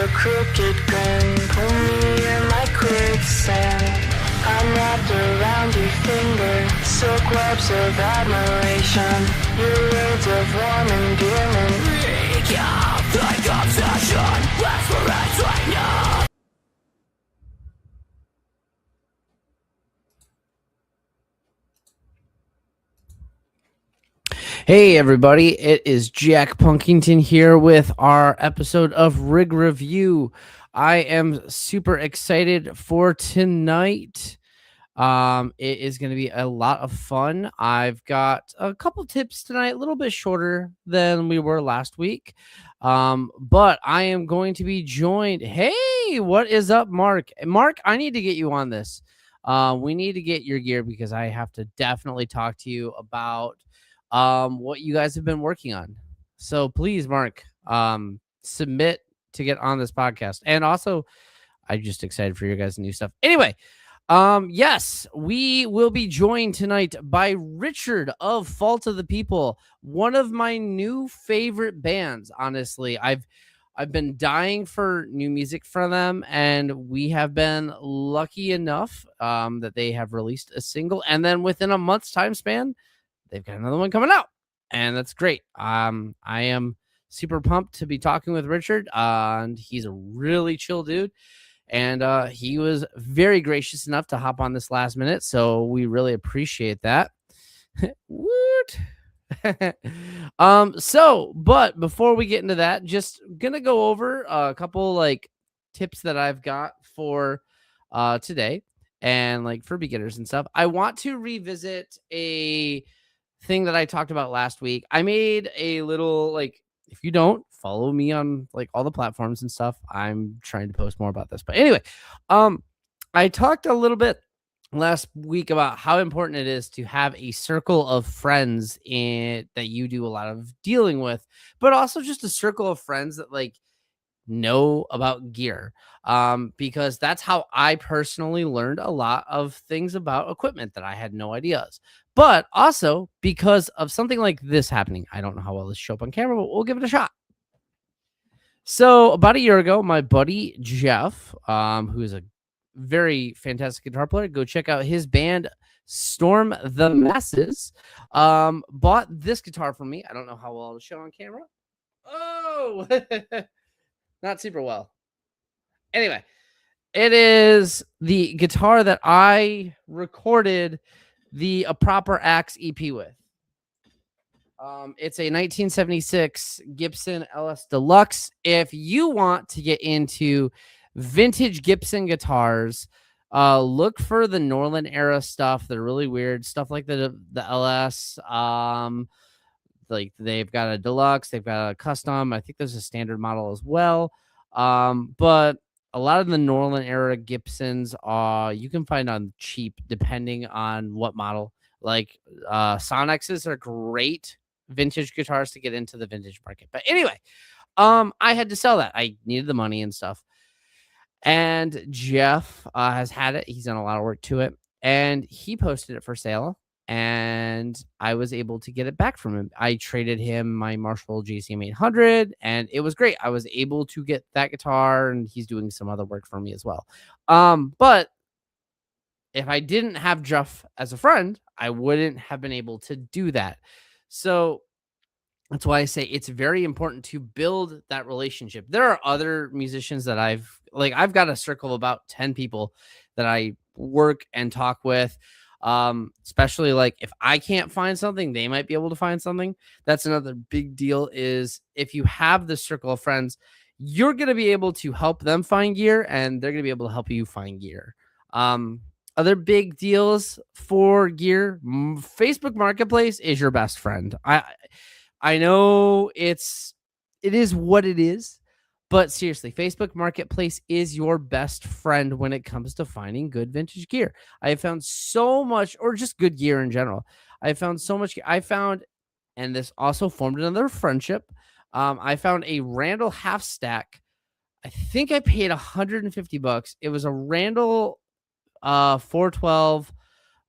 a crooked grin, pull me in like quicksand. I'm wrapped around your finger, silk webs of admiration, your words of warm endearment. Recount the obsession, aspirants right now. Hey everybody, it is Jack Punkington here with our episode of Rig Review. I am super excited for tonight. It is going to be a lot of fun. I've got a couple tips tonight, a little bit shorter than we were last week. But I am going to be joined. Hey, what is up, Mark? Mark, I need to get you on this. We need to get your gear because I have to definitely talk to you about what you guys have been working on. So please, Mark, submit to get on this podcast. And also, I'm just excited for your guys' new stuff. Anyway, yes, we will be joined tonight by Richard of Fault of the People, one of my new favorite bands. Honestly, I've been dying for new music from them, and we have been lucky enough that they have released a single, and then within a month's time span, they've got another one coming out, and that's great. I am super pumped to be talking with Richard, and he's a really chill dude. And he was very gracious enough to hop on this last minute, so we really appreciate that. Woot! But before we get into that, just gonna go over a couple like tips that I've got for today, and like for beginners and stuff. I want to revisit a thing that I talked about last week. I made a little like, if you don't follow me on like all the platforms and stuff, I'm trying to post more about this. But anyway, I talked a little bit last week about how important it is to have a circle of friends that you do a lot of dealing with, but also just a circle of friends that like know about gear, because that's how I personally learned a lot of things about equipment that I had no ideas. But also because of something like this happening. I don't know how well this show up on camera, but we'll give it a shot. So about a year ago, my buddy Jeff, who is a very fantastic guitar player, go check out his band Storm the Masses, bought this guitar from me. I don't know how well it'll show on camera. Oh, not super well. Anyway, it is the guitar that I recorded the A Proper Axe EP with. It's a 1976 Gibson LS Deluxe. If you want to get into vintage Gibson guitars, look for the Norland era stuff. They're really weird stuff, like the LS. Like they've got a deluxe, they've got a custom. I think there's a standard model as well. But a lot of the Norland era Gibsons you can find on cheap depending on what model. Like Sonexes are great vintage guitars to get into the vintage market. But anyway, I had to sell that. I needed the money and stuff. And Jeff has had it. He's done a lot of work to it, and he posted it for sale. And I was able to get it back from him. I traded him my Marshall JCM 800, and it was great. I was able to get that guitar, and he's doing some other work for me as well. But if I didn't have Jeff as a friend, I wouldn't have been able to do that. So that's why I say it's very important to build that relationship. There are other musicians that I've got a circle of about 10 people that I work and talk with. Especially like if I can't find something, they might be able to find something. That's another big deal, is if you have this circle of friends, you're going to be able to help them find gear, and they're going to be able to help you find gear. Other big deals for gear, Facebook Marketplace is your best friend. I know it is what it is, but seriously, Facebook Marketplace is your best friend when it comes to finding good vintage gear. I have found so much, or just good gear in general. I found so much. And this also formed another friendship. I found a Randall half stack. I think I paid $150. It was a Randall 412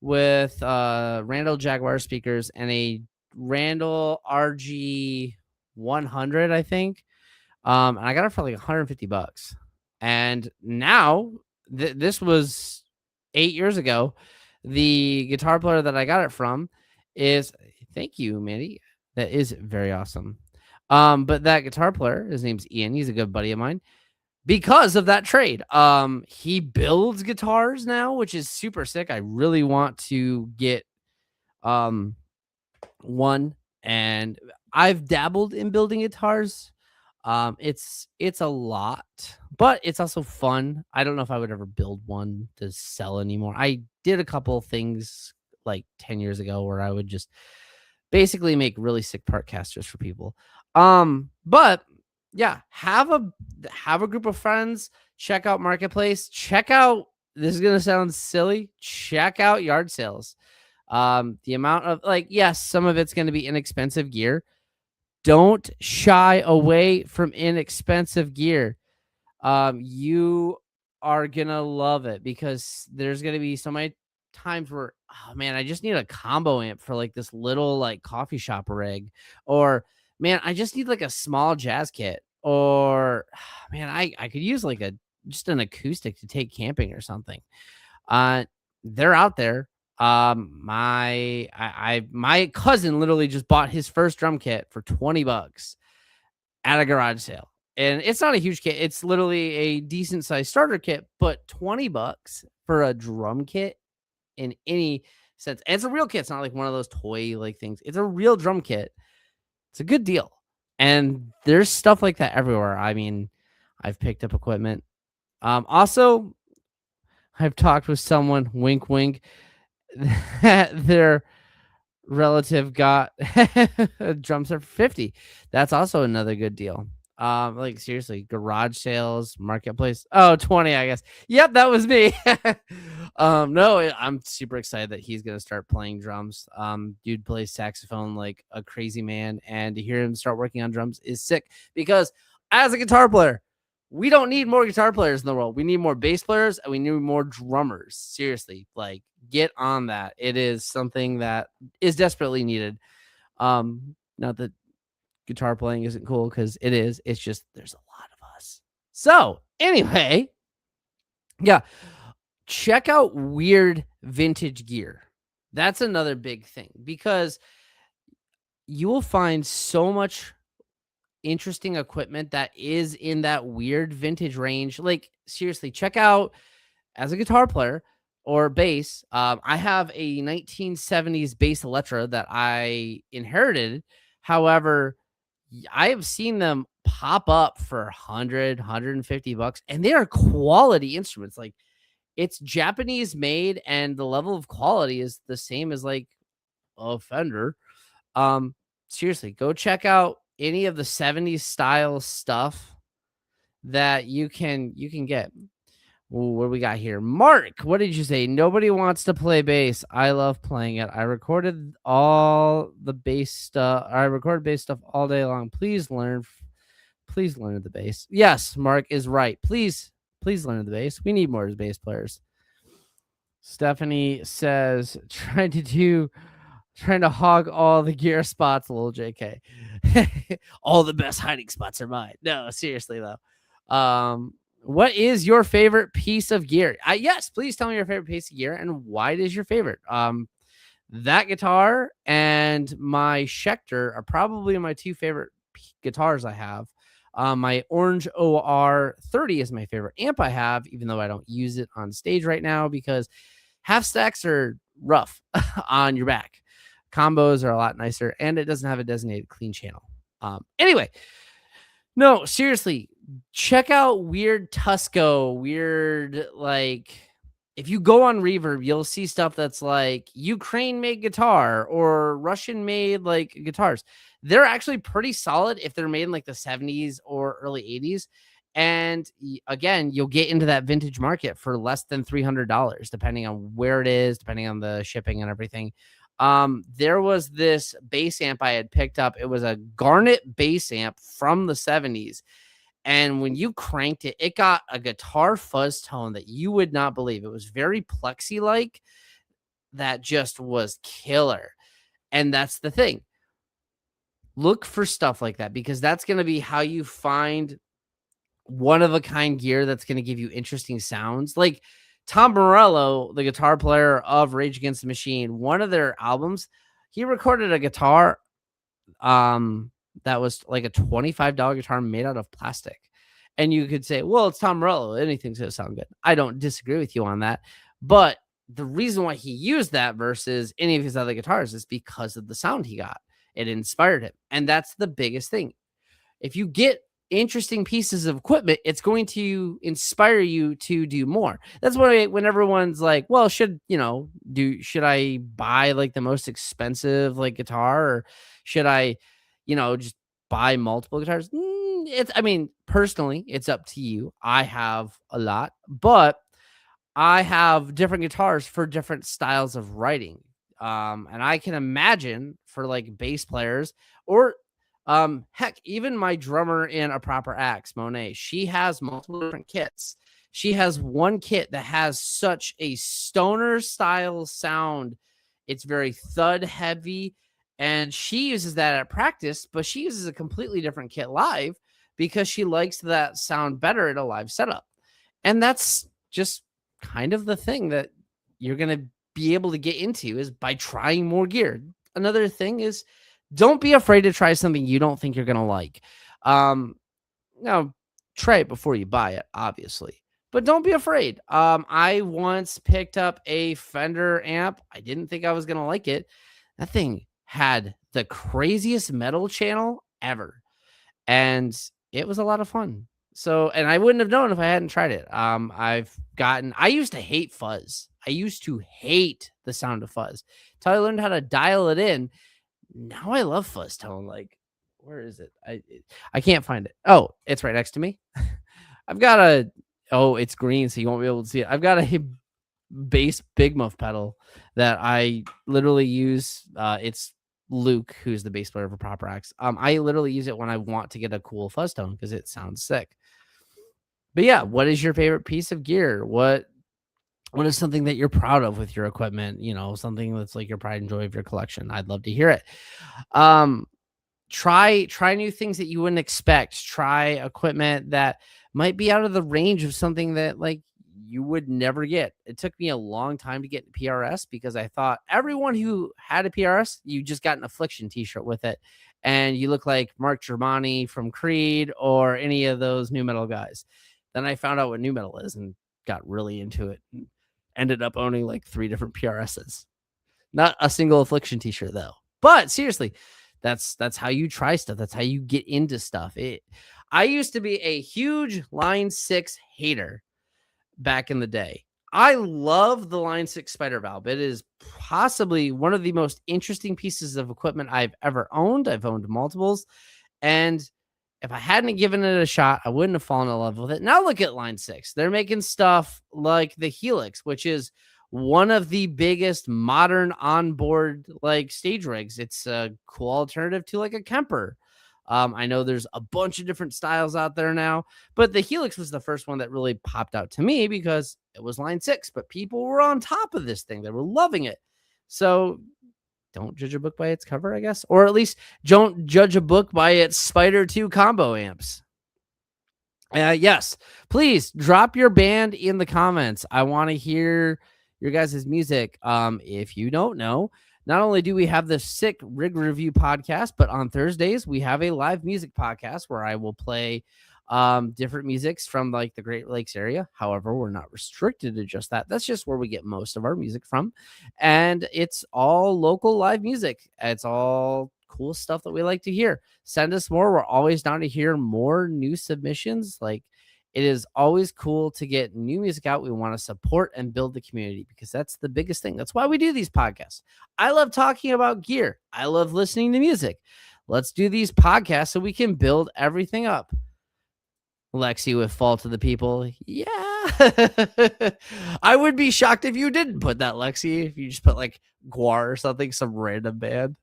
with Randall Jaguar speakers and a Randall RG 100, I think. And I got it for like $150. And now this was 8 years ago. The guitar player that I got it from is, thank you, Mandy. That is very awesome. But that guitar player, his name's Ian. He's a good buddy of mine because of that trade. He builds guitars now, which is super sick. I really want to get um one, and I've dabbled in building guitars. It's a lot, but it's also fun. I don't know if I would ever build one to sell anymore. I did a couple things like 10 years ago where I would just basically make really sick part casters for people. But yeah, have a group of friends, check out Marketplace, check out, this is gonna sound silly, check out yard sales. The amount of, like, yes, some of it's gonna be inexpensive gear. Don't shy away from inexpensive gear. You are gonna love it because there's gonna be so many times where, oh man, I just need a combo amp for like this little like coffee shop rig, or man, I just need like a small jazz kit, or man, I could use like just an acoustic to take camping or something. They're out there. My cousin literally just bought his first drum kit for $20 at a garage sale. And it's not a huge kit. It's literally a decent sized starter kit, but $20 for a drum kit in any sense. And it's a real kit. It's not like one of those toy like things. It's a real drum kit. It's a good deal. And there's stuff like that everywhere. I mean, I've picked up equipment. Also, I've talked with someone, wink, wink, that their relative got a drum set for 50. That's also another good deal. Like seriously, garage sales, Marketplace. Oh, 20, I guess. Yep, that was me. No, I'm super excited that he's gonna start playing drums. Dude plays saxophone like a crazy man, and to hear him start working on drums is sick because as a guitar player, we don't need more guitar players in the world. We need more bass players and we need more drummers. Seriously, like get on that. It is something that is desperately needed. Not that guitar playing isn't cool, because it is. It's just there's a lot of us. So anyway, yeah, check out weird vintage gear. That's another big thing because you will find so much interesting equipment that is in that weird vintage range. Like seriously, check out, as a guitar player or bass, I have a 1970s bass Electra that I inherited. However, I have seen them pop up for 100, $150, and they are quality instruments. Like it's Japanese made, and the level of quality is the same as like a Fender. Seriously, go check out any of the 70s style stuff that you can get. Ooh, what do we got here? Mark, what did you say? Nobody wants to play bass. I love playing it. I recorded bass stuff all day long. Please learn the bass. Yes, Mark is right. Please learn the bass. We need more bass players. Stephanie says, trying to hog all the gear spots, little JK. All the best hiding spots are mine. No, seriously though. What is your favorite piece of gear? Yes, please tell me your favorite piece of gear and why it is your favorite. That guitar and my Schecter are probably my two favorite guitars I have. My Orange OR 30 is my favorite amp I have, even though I don't use it on stage right now because half stacks are rough on your back. Combos are a lot nicer, and it doesn't have a designated clean channel. Anyway, no, seriously, check out weird Tusco, like if you go on Reverb, you'll see stuff that's like Ukraine made guitar or Russian made like guitars. They're actually pretty solid if they're made in like the 70s or early 80s. And again, you'll get into that vintage market for less than $300, depending on where it is, depending on the shipping and everything. There was this bass amp I had picked up. It was a Garnet bass amp from the 70s. And when you cranked it, it got a guitar fuzz tone that you would not believe. It was very plexi-like. That just was killer. And that's the thing. Look for stuff like that, because that's going to be how you find one of a kind gear that's going to give you interesting sounds. Like Tom Morello, the guitar player of Rage Against the Machine, one of their albums, he recorded a guitar that was like a $25 guitar made out of plastic. And you could say, well, it's Tom Morello, anything's going to sound good. I don't disagree with you on that. But the reason why he used that versus any of his other guitars is because of the sound he got. It inspired him. And that's the biggest thing. If you get interesting pieces of equipment, it's going to inspire you to do more. That's why when everyone's like, well, should I buy like the most expensive like guitar, or should I, just buy multiple guitars? Personally, it's up to you. I have a lot, but I have different guitars for different styles of writing. And I can imagine for like bass players, or heck, even my drummer in A Proper Axe, Monet, she has multiple different kits. She has one kit that has such a stoner style sound. It's very thud heavy, and she uses that at practice, but she uses a completely different kit live because she likes that sound better in a live setup. And that's just kind of the thing that you're going to be able to get into, is by trying more gear. Another thing is, don't be afraid to try something you don't think you're going to like. Now, try it before you buy it, obviously, but don't be afraid. I once picked up a Fender amp. I didn't think I was going to like it. That thing had the craziest metal channel ever, and it was a lot of fun. So, and I wouldn't have known if I hadn't tried it. I used to hate fuzz. I used to hate the sound of fuzz till I learned how to dial it in. Now I love fuzz tone. Like, where is it? I can't find it. Oh, it's right next to me. It's green, so you won't be able to see it. I've got a bass Big Muff pedal that I literally use. It's Luke, who's the bass player for Proper Axe. I literally use it when I want to get a cool fuzz tone because it sounds sick. But yeah, what is your favorite piece of gear? What is something that you're proud of with your equipment? Something that's like your pride and joy of your collection. I'd love to hear it. Try new things that you wouldn't expect. Try equipment that might be out of the range of something that like you would never get. It took me a long time to get PRS because I thought everyone who had a PRS, you just got an Affliction t-shirt with it, and you look like Mark Germani from Creed or any of those nu metal guys. Then I found out what nu metal is and got really into it. And ended up owning like 3 different PRSs. Not a single Affliction t-shirt though. But seriously, that's how you try stuff. That's how you get into stuff. I used to be a huge Line 6 hater back in the day. I love the Line 6 spider valve. It is possibly one of the most interesting pieces of equipment I've ever owned. I've owned multiples, and if I hadn't given it a shot, I wouldn't have fallen in love with it. Now look at Line 6. They're making stuff like the Helix, which is one of the biggest modern onboard like stage rigs. It's a cool alternative to like a Kemper. I know there's a bunch of different styles out there now, but the Helix was the first one that really popped out to me because it was Line 6, but people were on top of this thing. They were loving it. So don't judge a book by its cover, I guess, or at least don't judge a book by its Spider 2 combo amps. Yes, please drop your band in the comments. I want to hear your guys' music. If you don't know, not only do we have the sick rig review podcast, but on Thursdays we have a live music podcast where I will play different musics from like the Great Lakes area. However, we're not restricted to just that. That's just where we get most of our music from. And it's all local live music. It's all cool stuff that we like to hear. Send us more. We're always down to hear more new submissions. Like, it is always cool to get new music out. We want to support and build the community because that's the biggest thing. That's why we do these podcasts. I love talking about gear. I love listening to music. Let's do these podcasts so we can build everything up. Lexi with Fault of the People. Yeah. I would be shocked if you didn't put that, Lexi. If you just put like Guar or something, some random band.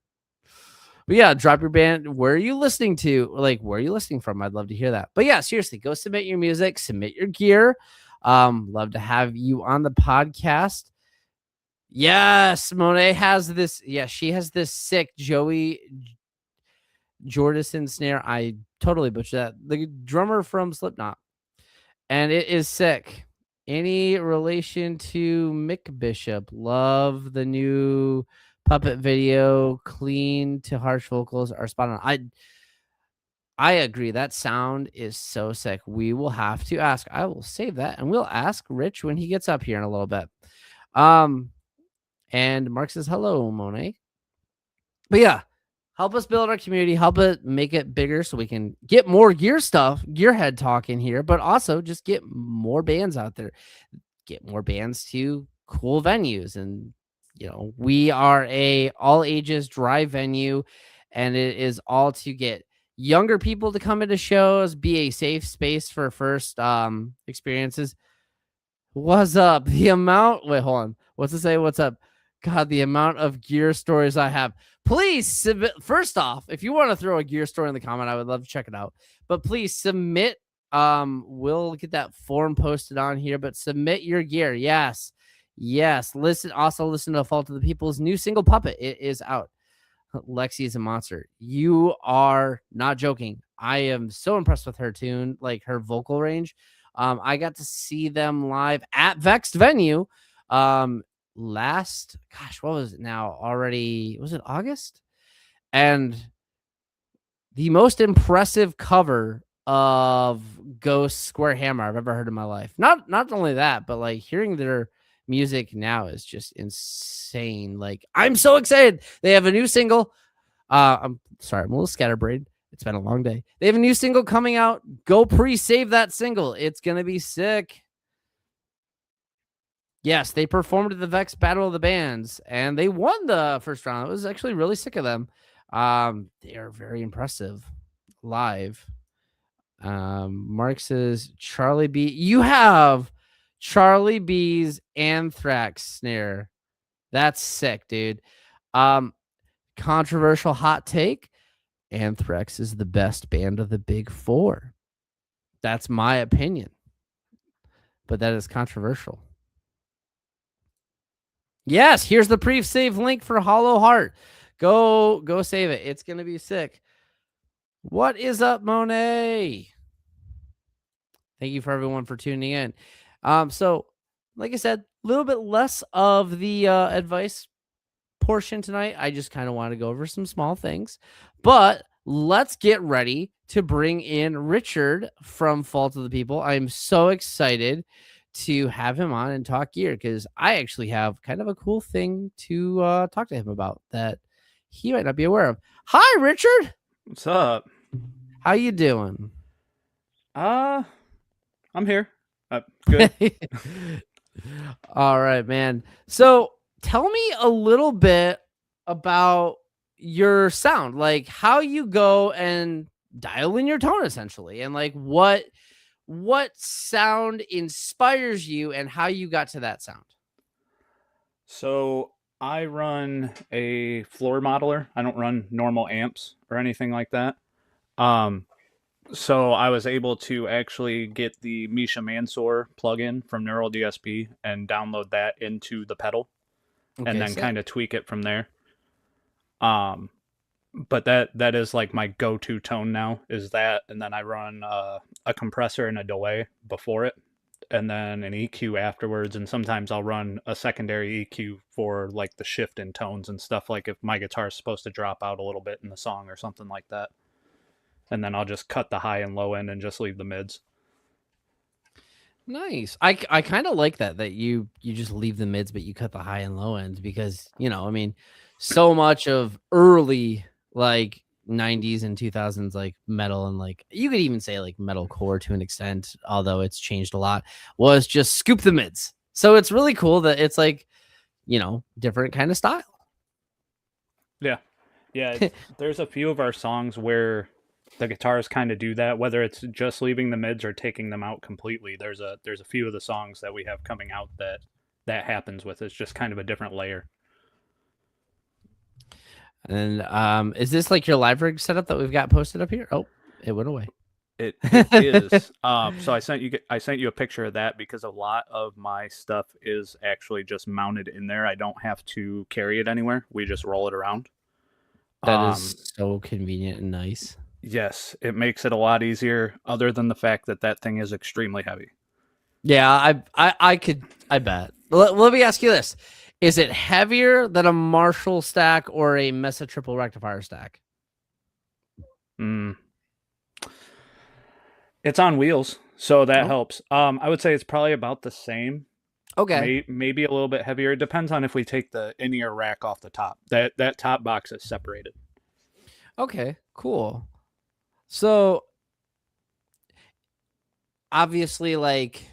But yeah, drop your band. Where are you listening to? Like, where are you listening from? I'd love to hear that. But yeah, seriously, go submit your music, submit your gear. Love to have you on the podcast. Yes, Monet has this. Yeah, she has this sick Joey Jordison snare. I totally butchered that. The drummer from Slipknot. And it is sick. Any relation to Mick Bishop? Love the new puppet video. Clean to harsh vocals are spot on. I agree. That sound is so sick. We will have to ask. I will save that and we'll ask Rich when he gets up here in a little bit. And Mark says, hello, Monet. But yeah, help us build our community, help it make it bigger so we can get more gear stuff, gearhead talk in here, but also just get more bands out there, get more bands to cool venues. And, you know, we are a all ages dry venue, and it is all to get younger people to come into shows, be a safe space for first experiences. What's up? The amount, wait, hold on. What's to say? What's up? God, the amount of gear stories I have. Please submit. First off, if you want to throw a gear story in the comment, I would love to check it out. But please submit. We'll get that form posted on here, but submit your gear. Yes. Listen to Fault of the People's new single Puppet. It is out. Lexi is a monster. You are not joking. I am so impressed with her tune, like her vocal range. I got to see them live at VEXED venue. What was it now? Already, was it August? And the most impressive cover of Ghost Square Hammer I've ever heard in my life. Not only that, but like hearing their music now is just insane. Like, I'm so excited. They have a new single. I'm sorry, I'm a little scatterbrained. It's been a long day. They have a new single coming out. Go pre-save that single. It's going to be sick. Yes, they performed at the Vex Battle of the Bands, and they won the first round. It was actually really sick of them. They are very impressive live. Mark says, Charlie B. You have Charlie B's Anthrax snare. That's sick, dude. Controversial hot take. Anthrax is the best band of the big four. That's my opinion. But that is controversial. Yes, here's the pre-save link for Hollow Heart. Go save it. It's going to be sick. What is up, Monet? Thank you for everyone for tuning in. So, like I said, a little bit less of the advice portion tonight. I just kind of want to go over some small things. But let's get ready to bring in Richard from Fault of the People. I'm so excited to have him on and talk gear because I actually have kind of a cool thing to talk to him about that he might not be aware of. Hi, Richard. What's up? How you doing? I'm here. Good. All right, man. So tell me a little bit about your sound, like how you go and dial in your tone essentially, and like what sound inspires you and how you got to that sound. So I run a floor modeler. I don't run normal amps or anything like that. So I was able to actually get the Misha Mansour plugin from Neural DSP and download that into the pedal, and then kind of tweak it from there. But that is like my go-to tone now is that, and then I run a compressor and a delay before it, and then an EQ afterwards, and sometimes I'll run a secondary EQ for like the shift in tones and stuff, like if my guitar is supposed to drop out a little bit in the song or something like that. And then I'll just cut the high and low end and just leave the mids. Nice. I kind of like that you just leave the mids, but you cut the high and low ends because, you know, I mean, so much of early like 90s and 2000s like metal, and like you could even say like metalcore to an extent, although it's changed a lot, was just scoop the mids. So it's really cool that it's like, you know, different kind of style. Yeah. There's a few of our songs where the guitars kind of do that, whether it's just leaving the mids or taking them out completely. There's a few of the songs that we have coming out that happens with. It's just kind of a different layer. And is this like your live rig setup that we've got posted up here? Oh, it went away. It is. So I sent you a picture of that because a lot of my stuff is actually just mounted in there. I don't have to carry it anywhere. We just roll it around. That is so convenient and nice. Yes, it makes it a lot easier, other than the fact that that thing is extremely heavy. Yeah, I bet. Let me ask you this. Is it heavier than a Marshall stack or a Mesa triple rectifier stack? It's on wheels, so that helps. I would say it's probably about the same. Okay. Maybe a little bit heavier. It depends on if we take the in-ear rack off the top. That top box is separated. Okay, cool. So obviously, like,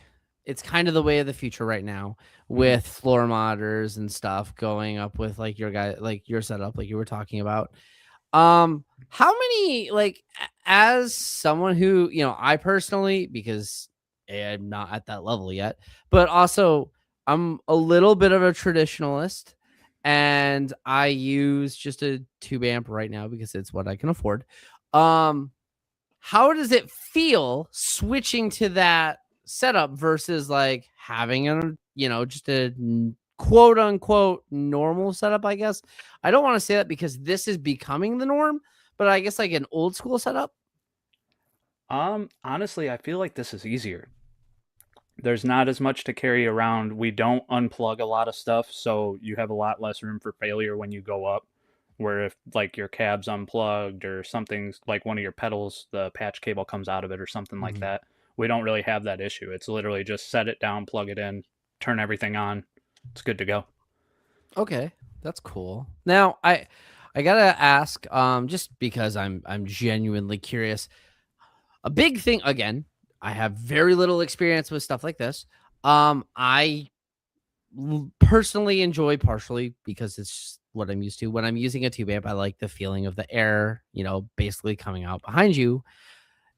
it's kind of the way of the future right now with floor monitors and stuff going up with like your setup, like you were talking about. How many, like, as someone who, I personally, because I'm not at that level yet, but also I'm a little bit of a traditionalist and I use just a tube amp right now because it's what I can afford. How does it feel switching to that setup versus like having just a quote unquote normal setup, I guess. I don't want to say that because this is becoming the norm, but I guess like an old school setup. Honestly, I feel like this is easier. There's not as much to carry around. We don't unplug a lot of stuff, so you have a lot less room for failure when you go up. Where if like your cab's unplugged or something's like one of your pedals, the patch cable comes out of it or something like that, we don't really have that issue. It's literally just set it down, plug it in, turn everything on. It's good to go. Okay, that's cool. Now I gotta ask, just because I'm genuinely curious. A big thing again. I have very little experience with stuff like this. I personally enjoy, partially because it's what I'm used to. When I'm using a tube amp, I like the feeling of the air, basically coming out behind you.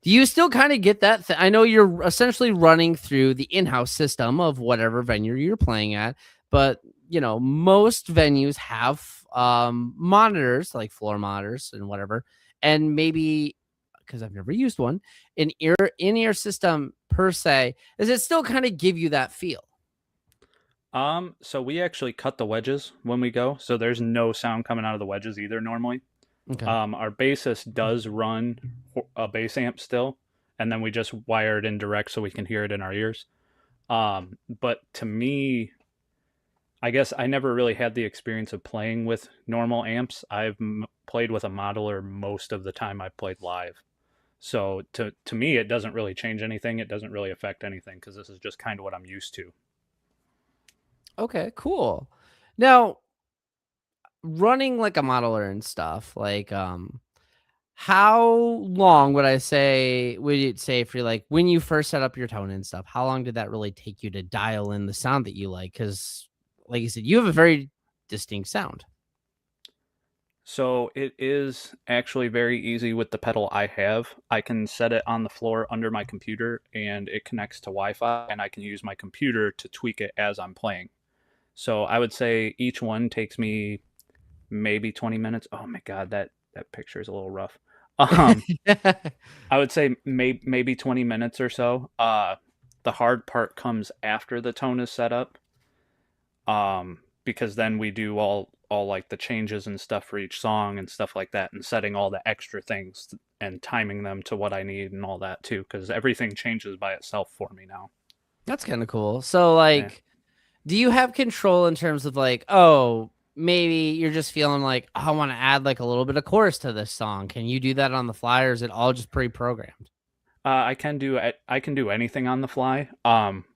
Do you still kind of get that? I know you're essentially running through the in-house system of whatever venue you're playing at, but most venues have monitors, like floor monitors and whatever, and maybe, because I've never used one, an in-ear system per se. Does it still kind of give you that feel? So we actually cut the wedges when we go, so there's no sound coming out of the wedges either normally. Okay. Our bassist does run a bass amp still, and then we just wire it in direct so we can hear it in our ears. But to me, I guess I never really had the experience of playing with normal amps. I've played with a modeler most of the time I've played live. So to me, it doesn't really change anything. It doesn't really affect anything because this is just kind of what I'm used to. Okay, cool. Now, running like a modeler and stuff, like how long would you say for like when you first set up your tone and stuff, how long did that really take you to dial in the sound that you like? Because like you said, you have a very distinct sound. So it is actually very easy with the pedal I have. I can set it on the floor under my computer and it connects to Wi-Fi, and I can use my computer to tweak it as I'm playing. So I would say each one takes me maybe 20 minutes. Oh my God, that picture is a little rough. I would say maybe 20 minutes or so. The hard part comes after the tone is set up. Because then we do all like the changes and stuff for each song and stuff like that, and setting all the extra things and timing them to what I need and all that too, because everything changes by itself for me now. That's kind of cool. So like, do you have control in terms of like, oh, maybe you're just feeling like, oh, I want to add like a little bit of chorus to this song. Can you do that on the fly, or is it all just pre-programmed? I can do anything on the fly.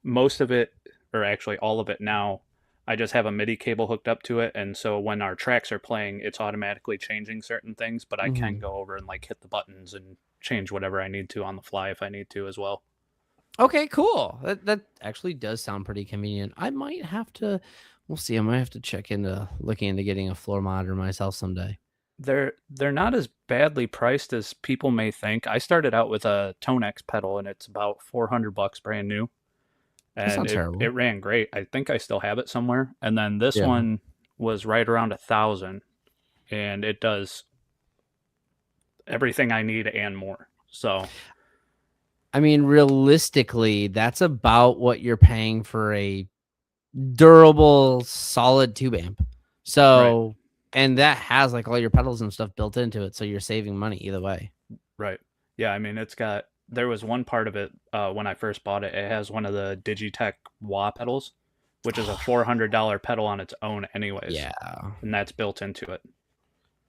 Most of it, or actually all of it now, I just have a MIDI cable hooked up to it, and so when our tracks are playing, it's automatically changing certain things, but I can go over and like hit the buttons and change whatever I need to on the fly if I need to as well. Okay, cool. That actually does sound pretty convenient. I might have to, we'll see. I might have to check into looking into getting a floor monitor myself someday. They're not as badly priced as people may think. I started out with a Tonex pedal, and it's about $400 brand new. That's not And terrible. it ran great. I think I still have it somewhere. And then this Yeah. one was right around 1,000, and it does everything I need and more. So, I mean, realistically, that's about what you're paying for a durable, solid tube amp. So, And that has like all your pedals and stuff built into it, so you're saving money either way. Right. Yeah, I mean, there was one part of it when I first bought it. It has one of the Digitech wah pedals, which is a $400 pedal on its own anyways. Yeah. And that's built into it.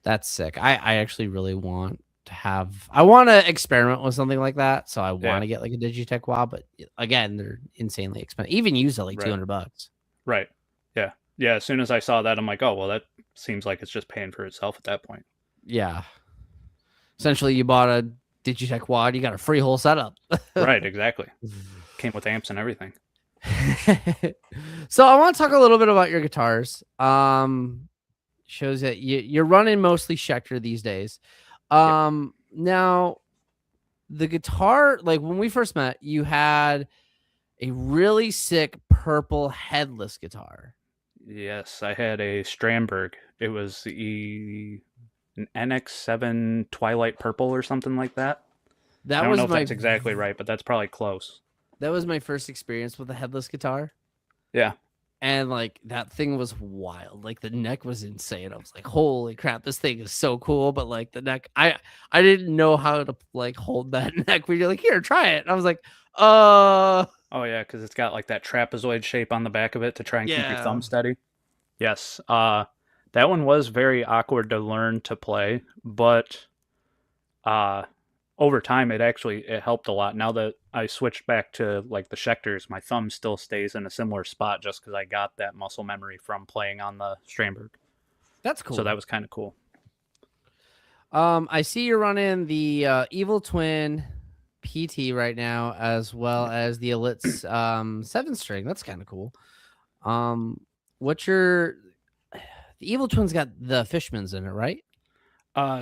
That's sick. I actually really want I want to experiment with something like that. So I want to get like a Digitech wah, but again, they're insanely expensive. Even used at like $200. Right. Yeah. Yeah. As soon as I saw that, I'm like, oh, well, that seems like it's just paying for itself at that point. Yeah. Essentially, you bought a Digitech wah, you got a free whole setup. Right. Exactly. Came with amps and everything. So I want to talk a little bit about your guitars. Shows that you're running mostly Schecter these days. Now the guitar, like when we first met, you had a really sick purple headless guitar. Yes, I had a Strandberg. It was an NX7 Twilight Purple or something like that. I don't know if that's exactly right, but that's probably close. That was my first experience with a headless guitar. Yeah. And like that thing was wild. Like the neck was insane. I was like, holy crap, this thing is so cool. But like the neck, I didn't know how to like hold that neck. When you're like, here, try it. And I was like, Oh yeah, because it's got like that trapezoid shape on the back of it to try and keep your thumb steady. Yes. That one was very awkward to learn to play, but over time it helped a lot. Now that I switched back to like the Schecters, my thumb still stays in a similar spot just because I got that muscle memory from playing on the Strandberg. That's cool. So that was kind of cool. I see you're running the Evil Twin PT right now, as well as the Elit's 7-string. That's kind of cool. The Evil Twin's got the Fishmans in it, right?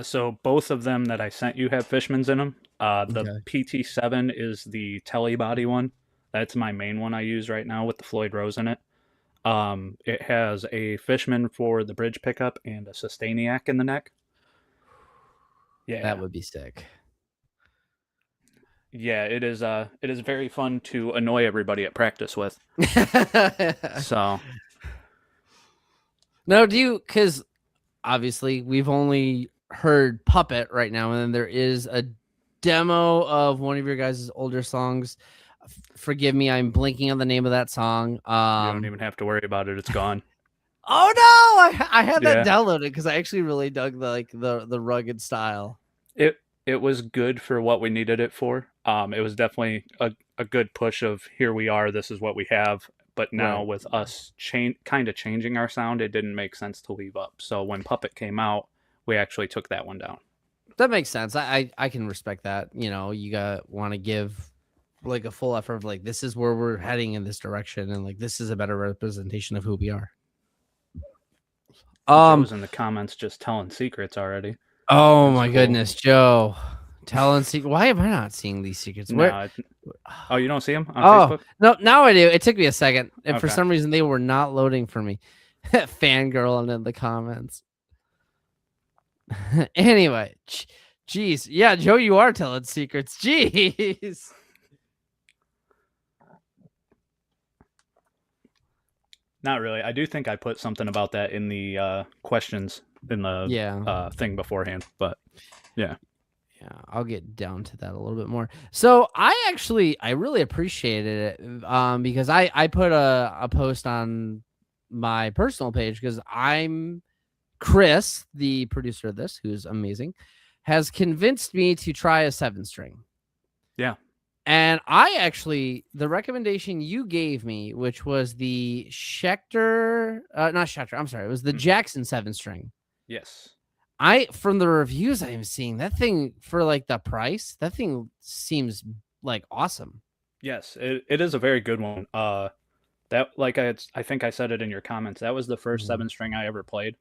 So both of them that I sent you have Fishmans in them. The PT7 is the telly body one. That's my main one I use right now with the Floyd Rose in it. It has a Fishman for the bridge pickup and a Sustainiac in the neck. Yeah, that would be sick. Yeah, it is very fun to annoy everybody at practice with. So no, because obviously we've only heard Puppet right now, and then there is a demo of one of your guys' older songs. Forgive me, I'm blinking on the name of that song. You don't even have to worry about it. It's gone. Oh no, I had that downloaded because I actually really dug the rugged style. It was good for what we needed it for. It was definitely a good push of here we are, this is what we have. But now with us kind of changing our sound, it didn't make sense to leave up. So when Puppet came out, we actually took that one down. That makes sense. I can respect that. You know, you want to give like a full effort of like, this is where we're heading in this direction. And like, this is a better representation of who we are. Joe's in the comments just telling secrets already. Oh, that's my goodness, Joe. Telling secrets. Why am I not seeing these secrets? Oh, you don't see them on Facebook? No, now I do. It took me a second. And for some reason, they were not loading for me. Fangirling in the comments. Anyway, jeez. Yeah, Joe, you are telling secrets. Jeez. Not really. I do think I put something about that in the questions in the thing beforehand, but yeah. Yeah, I'll get down to that a little bit more. So I really appreciated it because I put a post on my personal page because Chris, the producer of this, who's amazing, has convinced me to try a 7-string. Yeah. And the recommendation you gave me, which was the Schecter, not Schecter, I'm sorry, it was the Jackson 7-string. Yes. From the reviews I'm seeing, that thing for like the price, that thing seems like awesome. Yes, it is a very good one. That I think I said it in your comments. That was the first 7-string I ever played.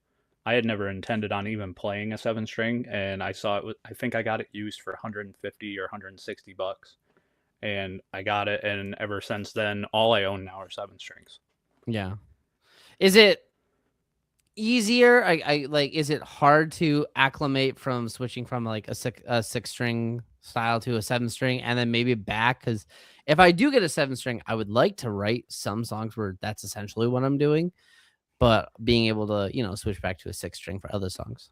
I had never intended on even playing a 7-string, and I saw it. I think I got it used for $150 or $160, and I got it. And ever since then, all I own now are 7-strings. Yeah. Is it easier? Is it hard to acclimate from switching from like a 6-string style to a 7-string and then maybe back? Because if I do get a 7-string, I would like to write some songs where that's essentially what I'm doing. but being able to, switch back to a 6-string for other songs.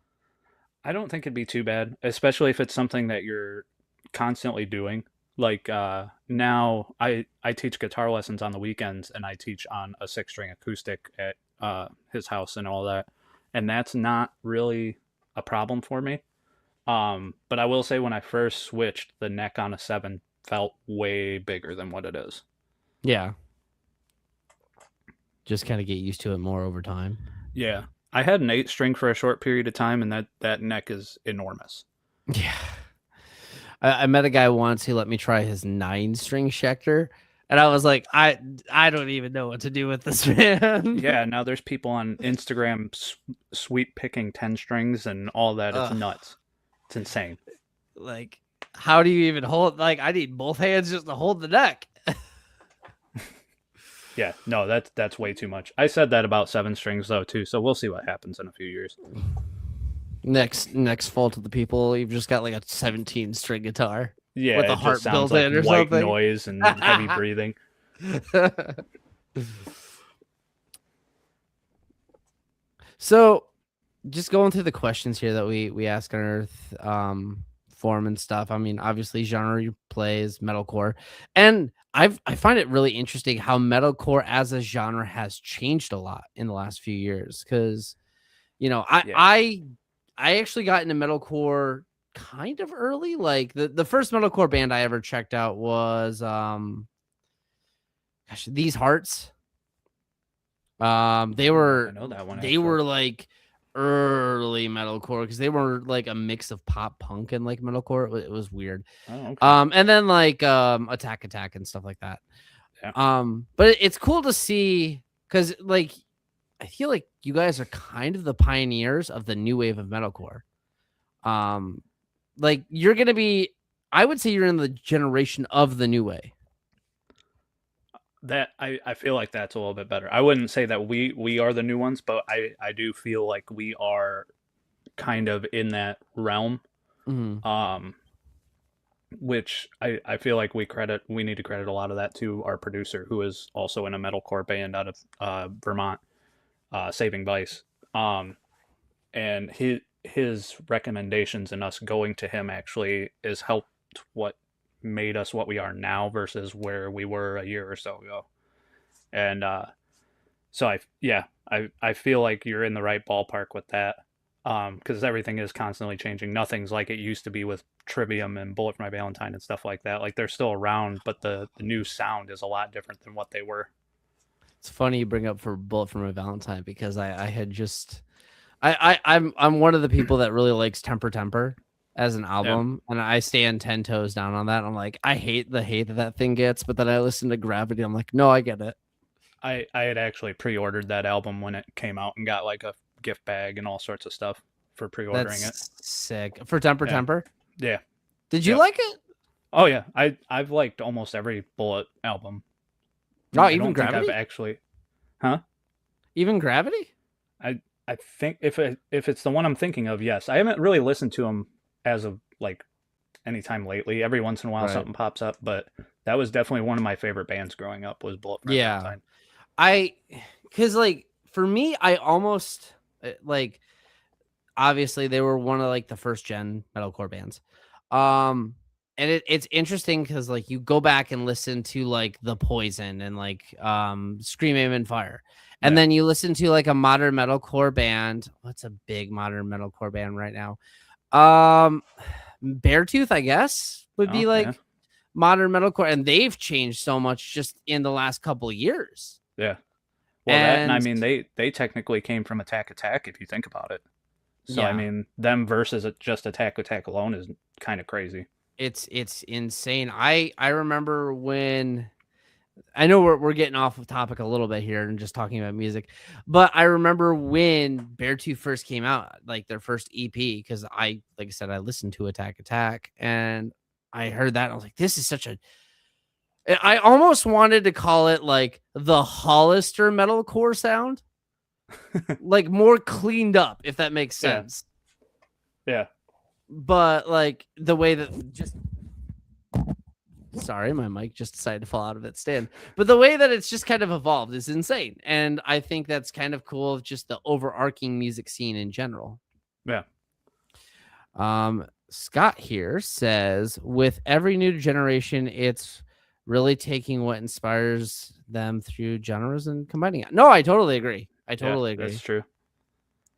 I don't think it'd be too bad, especially if it's something that you're constantly doing. Like now, I teach guitar lessons on the weekends, and I teach on a 6-string acoustic at his house and all that, and that's not really a problem for me. But I will say when I first switched, the neck on a 7 felt way bigger than what it is. Yeah. Just kind of get used to it more over time. Yeah. I had an 8-string for a short period of time, and that neck is enormous. Yeah. I met a guy once who let me try his 9-string Schecter, and I was like, I don't even know what to do with this, man. Yeah, now there's people on Instagram sweep picking 10 strings and all that. It's nuts. It's insane. Like, how do you even hold? Like, I need both hands just to hold the neck. Yeah, no, that's way too much. I said that about 7 strings though too, so we'll see what happens in a few years. Next fault of the people, you've just got like a 17-string guitar. Yeah, with a heart built in or white something. Noise and heavy breathing. So, just going through the questions here that we ask on our forum and stuff. I mean, obviously, genre you play is metalcore, and I find it really interesting how metalcore as a genre has changed a lot in the last few years. Because, I actually got into metalcore kind of early. Like the first metalcore band I ever checked out was These Hearts. They were I know that one. They were like early metalcore because they were like a mix of pop punk and like metalcore. It was weird. Oh, okay. And then like Attack and stuff like that. Yeah. But it's cool to see because like I feel like you guys are kind of the pioneers of the new wave of metalcore. Like you're gonna be, I would say you're in the generation of the new wave. That I feel like that's a little bit better. I wouldn't say that we are the new ones, but I do feel like we are kind of in that realm. Mm-hmm. Which I feel like we need to credit a lot of that to our producer, who is also in a metalcore band out of Vermont, Saving Vice. And his recommendations and us going to him actually has helped what made us what we are now versus where we were a year or so ago. And so I feel like you're in the right ballpark with that, because everything is constantly changing. Nothing's like it used to be with Trivium and Bullet for My Valentine and stuff like that. Like they're still around, but the new sound is a lot different than what they were. It's funny you bring up for Bullet for My Valentine because I had just I'm one of the people that really likes Temper as an album, and I stand 10 toes down on that. I'm like, I hate the hate that thing gets, but then I listen to Gravity. I'm like, no, I get it. I had actually pre-ordered that album when it came out and got like a gift bag and all sorts of stuff for pre-ordering it. Sick. For Temper? Yeah. Did you like it? Oh yeah, I've liked almost every Bullet album. Oh, even Gravity? I've actually, huh? Even Gravity? I think if it's the one I'm thinking of, yes. I haven't really listened to them as of like any time lately. Every once in a while something pops up, but that was definitely one of my favorite bands growing up was Bullet for My Valentine. Because like for me, I almost like obviously they were one of like the first gen metalcore bands. And it's interesting because like you go back and listen to like The Poison and like Scream Aim and Fire. And then you listen to like a modern metalcore band. What's a big modern metalcore band right now? Beartooth, I guess, would be like modern metalcore, and they've changed so much just in the last couple of years. Yeah. Well, and I mean they technically came from Attack if you think about it. So I mean them versus just Attack alone is kind of crazy. It's insane. I remember when, I know we're getting off of topic a little bit here and just talking about music, but I remember when Beartooth first came out, like their first EP, because like I said, I listened to Attack, and I heard that and I was like, this is such a, I almost wanted to call it like the Hollister metalcore sound, like more cleaned up, if that makes sense. Yeah. But like the way that just Sorry, my mic just decided to fall out of its stand. But the way that it's just kind of evolved is insane. And I think that's kind of cool of just the overarching music scene in general. Yeah. Scott here says, with every new generation, it's really taking what inspires them through genres and combining it. No, I totally agree. Agree. That's true.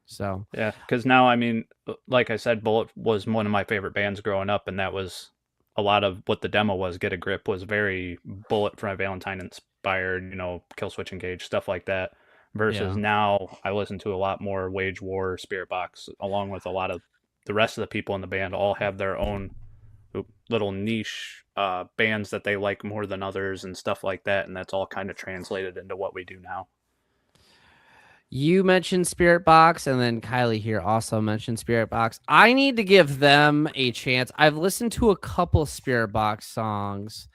So yeah, because now, I mean, like I said, Bullet was one of my favorite bands growing up, and that was a lot of what the demo was. Get a Grip was very Bullet for My Valentine inspired, you know, Killswitch Engage, stuff like that. Versus now, I listen to a lot more Wage War, Spirit Box, along with a lot of the rest of the people in the band all have their own little niche bands that they like more than others and stuff like that, and that's all kind of translated into what we do now. You mentioned Spirit Box, and then Kylie here also mentioned Spirit Box. I need to give them a chance. I've listened to a couple Spirit Box songs.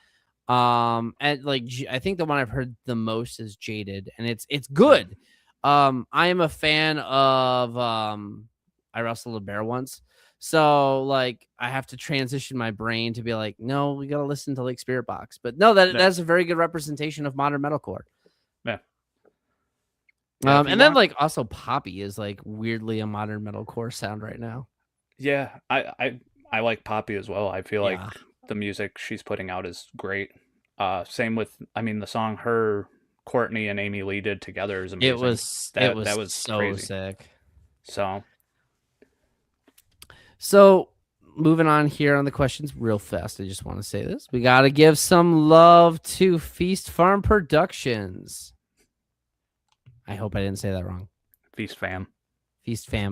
And like I think the one I've heard the most is Jaded, and it's good. I am a fan of I wrestled a bear once. So like I have to transition my brain to be like, no, we gotta listen to like Spirit Box. But no, that's a very good representation of modern metalcore. Yeah. And then like also Poppy is like weirdly a modern metalcore sound right now. Yeah, I like Poppy as well. I feel like the music she's putting out is great. Same with, I mean, the song her, Courtney, and Amy Lee did together is amazing. It was so crazy. sick. So moving on here on the questions real fast. I just want to say this. We got to give some love to Feast Farm Productions. I hope I didn't say that wrong. Feast Fam.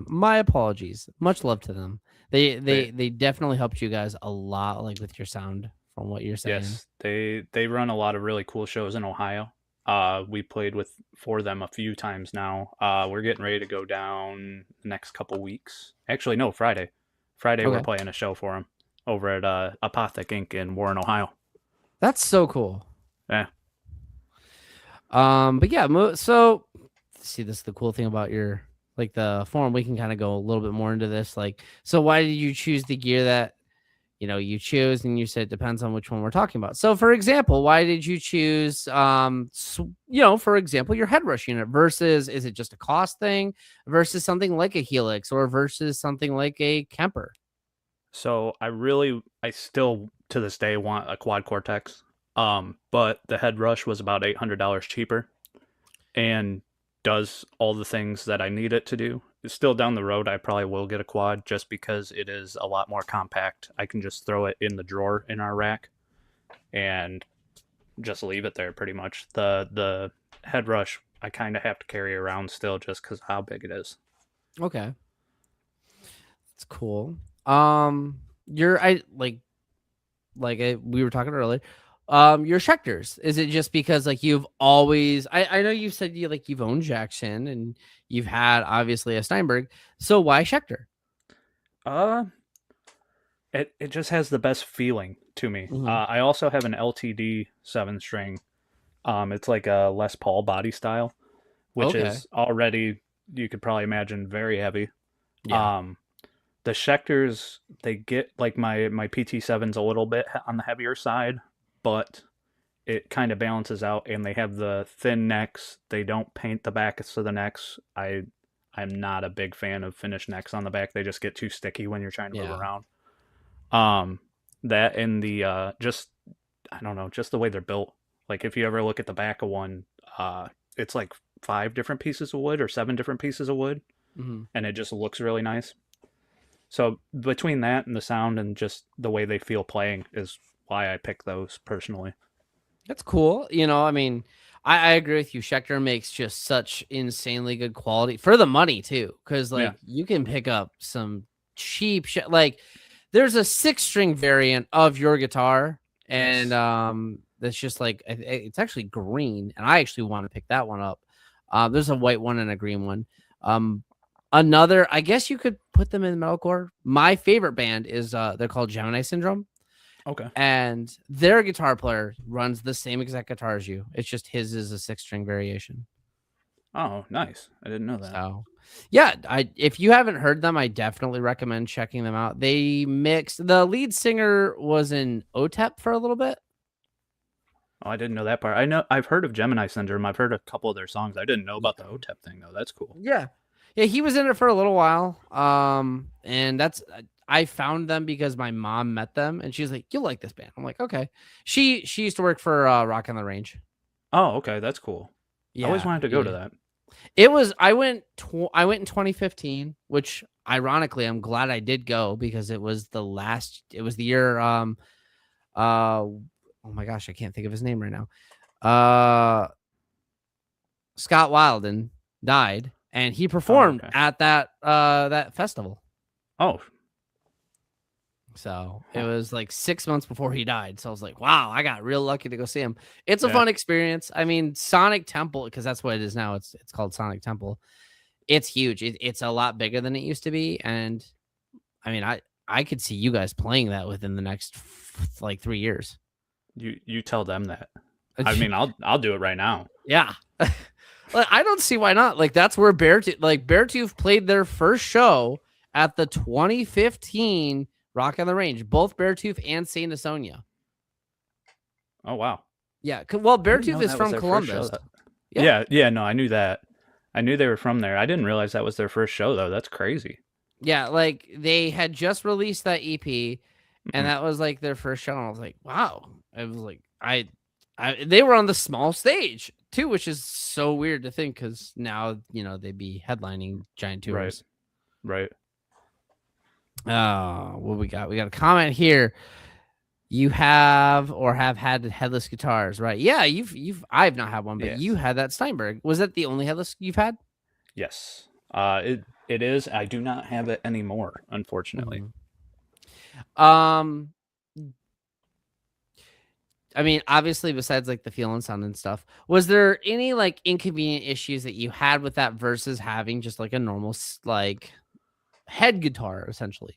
My apologies. Much love to them. They definitely helped you guys a lot, like with your sound from what you're saying. Yes, they run a lot of really cool shows in Ohio. We played for them a few times now. We're getting ready to go down the next couple weeks. Actually, no, Friday. Okay. We're playing a show for them over at Apothic Inc. in Warren, Ohio. That's so cool. Yeah. But yeah, so see, this is the cool thing about your like the forum. We can kind of go a little bit more into this. Like, so why did you choose the gear that you choose? And you said it depends on which one we're talking about. So, for example, why did you choose, for example, your head rush unit versus, is it just a cost thing versus something like a Helix or versus something like a Kemper? So I still to this day want a Quad Cortex. But the head rush was about $800 cheaper and does all the things that I need it to do. It's still down the road. I probably will get a quad just because it is a lot more compact. I can just throw it in the drawer in our rack and just leave it there pretty much. The head rush, I kind of have to carry around still just because of how big it is. Okay. That's cool. We were talking earlier. Your Schecters, is it just because like you've always, I know you've said you've owned Jackson and you've had obviously a Steinberg, so why Schecter? It just has the best feeling to me. Mm-hmm. I also have an LTD 7-string. It's like a Les Paul body style, which is already, you could probably imagine, very heavy. Yeah. The Schecters, they get like my PT7's a little bit on the heavier side, but it kind of balances out, and they have the thin necks. They don't paint the backs of the necks. I'm not a big fan of finished necks on the back. They just get too sticky when you're trying to move around. That and the just the way they're built. Like if you ever look at the back of one, it's like 5 different pieces of wood or 7 different pieces of wood, and it just looks really nice. So between that and the sound and just the way they feel playing is why I pick those personally. That's cool. I mean, I agree with you. Schecter makes just such insanely good quality for the money too. Cause you can pick up some cheap shit. Like there's a 6-string variant of your guitar and, that's just like, it's actually green. And I actually want to pick that one up. There's a white one and a green one. Another, I guess you could put them in metalcore. My favorite band is they're called Gemini Syndrome. Okay. And their guitar player runs the same exact guitar as you. It's just his is a 6-string variation. Oh, nice. I didn't know that. So, yeah, if you haven't heard them, I definitely recommend checking them out. They mixed, the lead singer was in OTEP for a little bit. Oh, I didn't know that part. I know I've heard of Gemini Syndrome. I've heard a couple of their songs. I didn't know about the OTEP thing though. That's cool. Yeah. Yeah, he was in it for a little while. And that's I found them because my mom met them and she's like, "You'll like this band." I'm like, "Okay." She used to work for Rock on the Range. Oh, okay, that's cool. I always Yeah. wanted to go to that. It was I went in 2015, which ironically I'm glad I did go because it was the year oh my gosh, I can't think of his name right now. Scott Wilden died and he performed at that festival. Oh. So it was like 6 months before he died. So I was like, wow, I got real lucky to go see him. It's a fun experience. I mean, Sonic Temple, because that's what it is now. It's called Sonic Temple. It's huge. It's a lot bigger than it used to be. And I mean, I could see you guys playing that within the next like 3 years. You tell them that. I mean, I'll do it right now. Yeah. I don't see why not. Like that's where Beartooth played their first show at the 2015 Rock on the Range, both Beartooth and Saint Asonia. Oh wow. Yeah, well, Beartooth is from Columbus. Yeah, no, I knew that. I knew they were from there. I didn't realize that was their first show though. That's crazy. Yeah, like they had just released that EP, and that was like their first show. And I was like, wow. I was like, they were on the small stage too, which is so weird to think because now they'd be headlining giant tours. Right. What we got? We got a comment here. You have had headless guitars, right? Yeah, I've not had one, but you had that Steinberg. Was that the only headless you've had? Yes. It is. I do not have it anymore, unfortunately. I mean, obviously, besides like the feel and sound and stuff, was there any like inconvenient issues that you had with that versus having just like a normal like head guitar, essentially?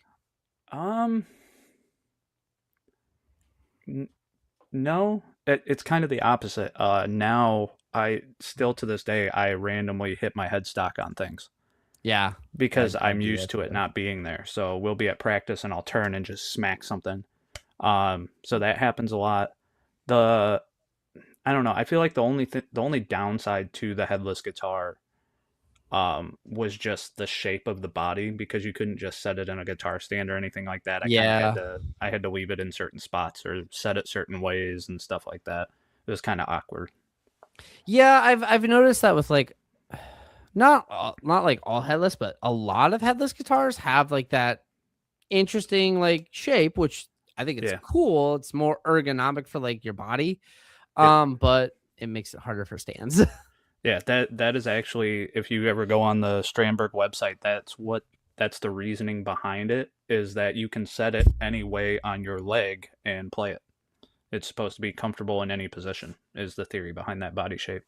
No, it's kind of the opposite. Now I still to this day I randomly hit my headstock on things. Yeah, because I'm used to it not being there. So we'll be at practice and I'll turn and just smack something. So that happens a lot. I don't know. I feel like the only downside to the headless guitar was just the shape of the body because you couldn't just set it in a guitar stand or anything like that. I had to leave it in certain spots or set it certain ways and stuff like that. It was kind of awkward. Yeah, I've noticed that with like not like all headless, but a lot of headless guitars have like that interesting like shape, which I think it's cool. It's more ergonomic for like your body. But it makes it harder for stands. Yeah, that is actually, if you ever go on the Strandberg website, that's the reasoning behind it, is that you can set it any way on your leg and play it. It's supposed to be comfortable in any position, is the theory behind that body shape.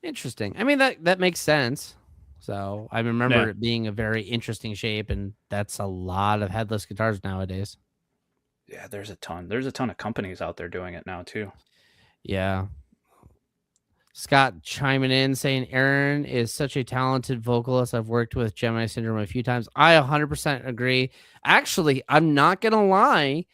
Interesting. I mean, that makes sense. So I remember it being a very interesting shape, and that's a lot of headless guitars nowadays. Yeah, there's a ton of companies out there doing it now too. Yeah. Scott chiming in saying Aaron is such a talented vocalist. I've worked with Gemini Syndrome a few times. I 100% agree. Actually, I'm not going to lie.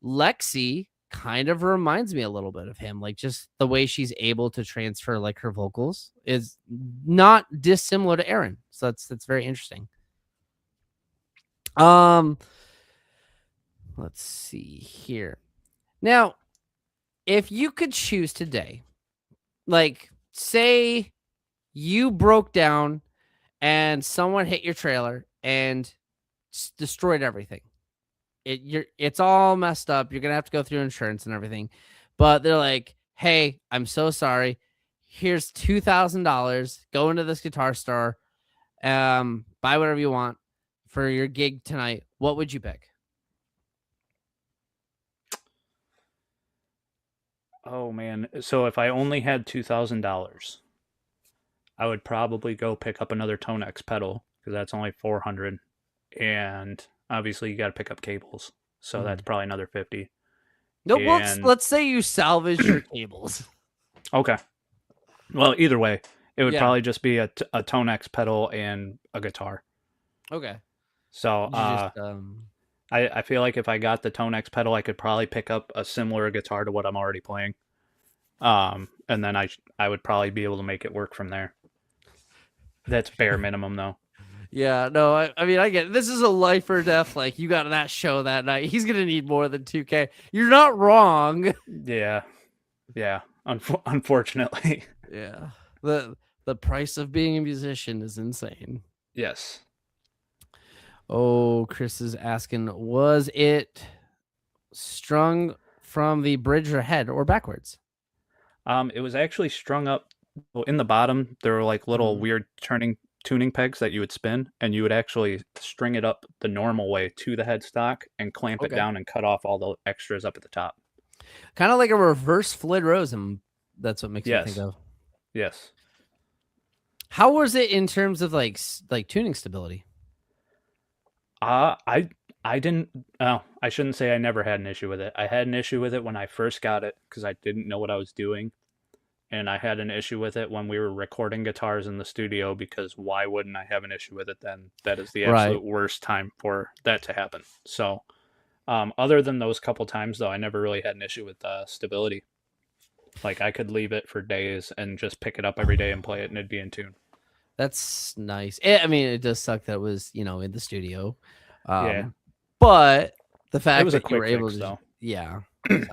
Lexi kind of reminds me a little bit of him. Like just the way she's able to transfer like her vocals is not dissimilar to Aaron. So that's very interesting. Let's see here. Now, if you could choose today, like say you broke down and someone hit your trailer and destroyed everything. It's all messed up. You're going to have to go through insurance and everything. But they're like, "Hey, I'm so sorry. Here's $2,000. Go into this guitar store. Buy whatever you want for your gig tonight." What would you pick? Oh man, so if I only had $2,000, I would probably go pick up another Tonex pedal because that's only $400, and obviously you got to pick up cables, so that's probably another $50. No, let's say you salvage your cables. Okay. Well, either way, it would probably just be a Tonex pedal and a guitar. Okay. So I feel like if I got the Tonex pedal, I could probably pick up a similar guitar to what I'm already playing. And then I would probably be able to make it work from there. That's bare minimum though. Yeah, no, I mean, I get it. This is a life or death. Like, you got that show that night. He's gonna need more than 2K. You're not wrong. Yeah, yeah. Unfortunately, Yeah, the price of being a musician is insane. yes. Oh, Chris is asking, was it strung from the bridge or head or backwards? It was actually strung up in the bottom. There were like little Mm. weird tuning pegs that you would spin, and you would actually string it up the normal way to the headstock and clamp it Okay. down and cut off all the extras up at the top. Kind of like a reverse Floyd Rose, and that's what makes me Yes. think of. Yes. How was it in terms of like tuning stability? I didn't. Oh, I shouldn't say I never had an issue with it. I had an issue with it when I first got it because I didn't know what I was doing, and I had an issue with it when we were recording guitars in the studio because why wouldn't I have an issue with it then? That is the absolute worst time for that to happen. So, other than those couple times though, I never really had an issue with stability. Like I could leave it for days and just pick it up every day and play it, and it'd be in tune. That's nice. I mean, it does suck that it was, in the studio. Yeah. But the fact It was a that you were quick able fix, to, though. yeah. So,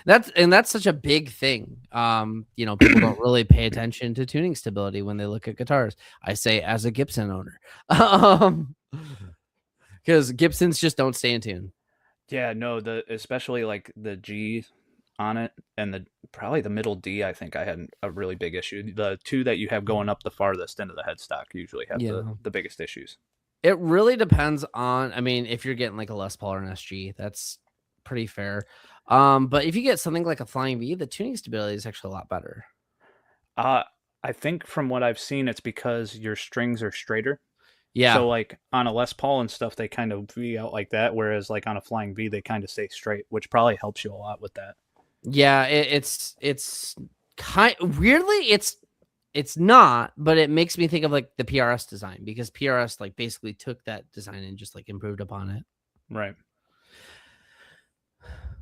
that's such a big thing. People don't really pay attention to tuning stability when they look at guitars. I say as a Gibson owner, because Gibsons just don't stay in tune. Yeah, no, especially like the G on it and probably the middle D, I think I had a really big issue. The two that you have going up the farthest into the headstock usually have the biggest issues. It really depends on, I mean, if you're getting like a Les Paul or an SG, that's pretty fair. But if you get something like a Flying V, the tuning stability is actually a lot better. I think from what I've seen, it's because your strings are straighter. Yeah. So like on a Les Paul and stuff, they kind of V out like that, whereas like on a Flying V, they kind of stay straight, which probably helps you a lot with that. Yeah, it's kind weirdly it's not, but it makes me think of like the PRS design because PRS like basically took that design and just like improved upon it. Right.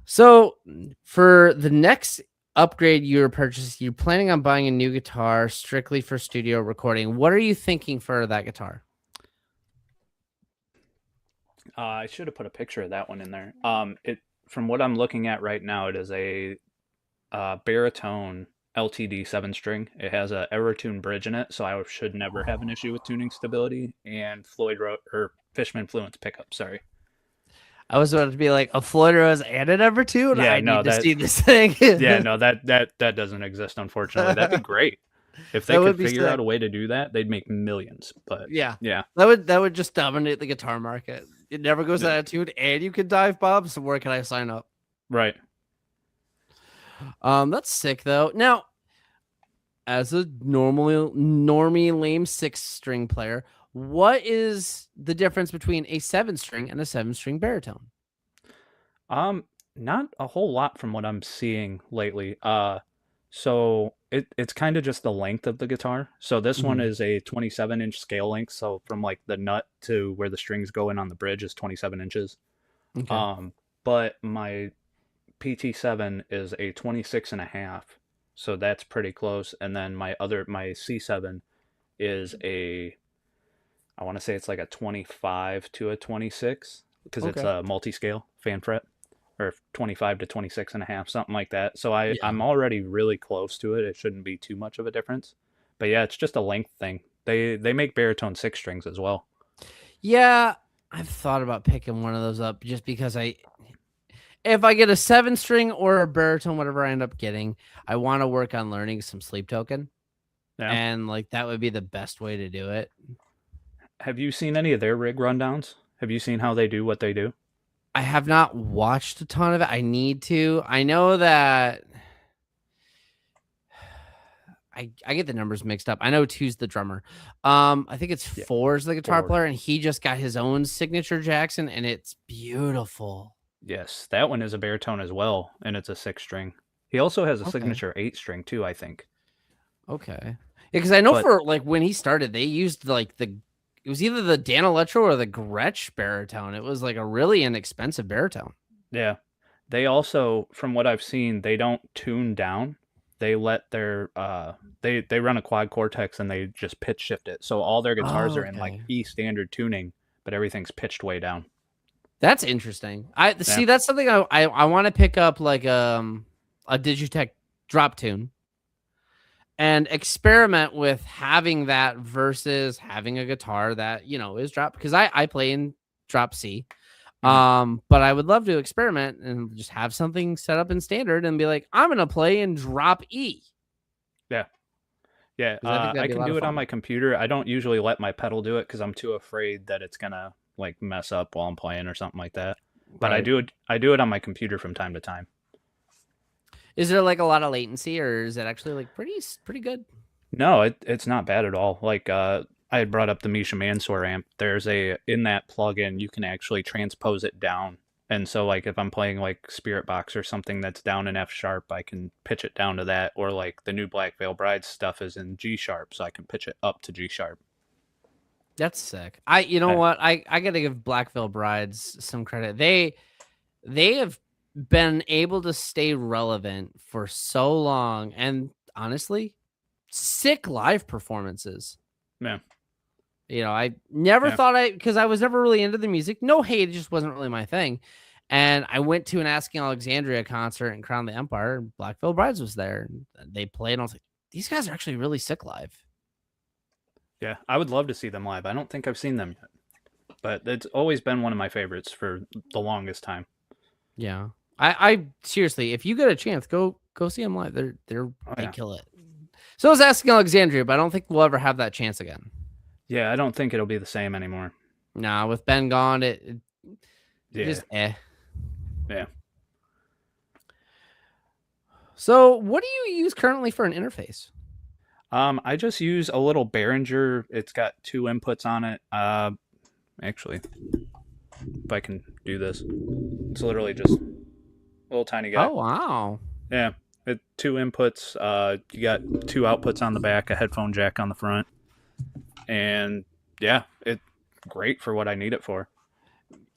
So for the next upgrade you're purchasing, you're planning on buying a new guitar strictly for studio recording. What are you thinking for that guitar? I should have put a picture of that one in there. From what I'm looking at right now, it is a baritone LTD 7-string. It has a Evertune bridge in it, so I should never have an issue with tuning stability. And Fishman Fluence pickup. Sorry. I was about to be like a Floyd Rose and an Evertune. Yeah, I need to see this thing. Yeah, no, that doesn't exist, unfortunately. That'd be great. If they could figure out a way to do that, they'd make millions. But yeah, yeah, that would just dominate the guitar market. It never goes out of tune, and you can dive bob. So where can I sign up? Right. That's sick though. Now, as a normie lame 6-string player, what is the difference between a 7-string and a 7-string baritone? Not a whole lot from what I'm seeing lately. So it's kind of just the length of the guitar. So this one is a 27-inch scale length. So from like the nut to where the strings go in on the bridge is 27 inches. Okay. But my PT7 is a 26.5. So that's pretty close. And then my C7 is I want to say it's like a 25 to a 26 because it's a multi-scale fan fret. Or 25 to 26.5, something like that. So I'm already really close to it. It shouldn't be too much of a difference. But yeah, it's just a length thing. They make baritone 6 strings as well. Yeah, I've thought about picking one of those up just because if I get a 7-string or a baritone, whatever I end up getting, I want to work on learning some sleep token. Yeah. And like that would be the best way to do it. Have you seen any of their rig rundowns? Have you seen how they do what they do? I have not watched a ton of it. I need to. I know that I get the numbers mixed up. I know 2's the drummer. I think it's 4's the guitar player, and he just got his own signature Jackson, and it's beautiful. Yes, that one is a baritone as well, and it's a 6-string. He also has a signature 8-string too, I think. Okay. Yeah, because I know for like when he started, they used like it was either the Dan Electro or the Gretsch baritone. It was like a really inexpensive baritone. Yeah. They also, from what I've seen, they don't tune down. they let their they run a quad Cortex and they just pitch shift it. So all their guitars Oh, are in like okay. E standard tuning, but everything's pitched way down. That's interesting. I see. Yeah. That's something I want to pick up, like a Digitech drop tune and experiment with having that versus having a guitar that, you know, is drop, because I play in drop C. But I would love to experiment and just have something set up in standard and be like, I'm gonna play in drop E. Yeah. Yeah, 'Cause I think that'd I be a can lot do of it on fun. my computer. I don't usually let my pedal do it because I'm too afraid that it's gonna like mess up while I'm playing or something like that. But Right. I do it on my computer from time to time. Is there like a lot of latency, or is it actually like pretty good? No, it's not bad at all. Like I had brought up the Misha Mansour amp. There's a in that plugin you can actually transpose it down. And so like if I'm playing like Spirit Box or something that's down in F sharp, I can pitch it down to that. Or like the new Black Veil Bride stuff is in G sharp, so I can pitch it up to G sharp. That's sick. You know Yeah. what? I gotta give Black Veil Brides some credit. They have been able to stay relevant for so long, and honestly, sick live performances. Yeah. You know, I never Yeah. thought because I was never really into the music. No hate, it just wasn't really my thing. And I went to an Asking Alexandria concert in Crown the Empire, and Black Veil Brides was there. And they played, and I was like, these guys are actually really sick live. Yeah. I would love to see them live. I don't think I've seen them yet. But it's always been one of my favorites for the longest time. Yeah. I seriously, if you get a chance, go see them live. They kill it. So I was Asking Alexandria, but I don't think we'll ever have that chance again. Yeah, I don't think it'll be the same anymore. Nah, with Ben gone, it Yeah. just Yeah. So what do you use currently for an interface? I just use a little Behringer. It's got 2 inputs on it. Actually, if I can do this, it's literally just a little tiny guy. Oh wow. Yeah, 2 inputs. You got 2 outputs on the back, a headphone jack on the front, and yeah, it's great for what I need it for.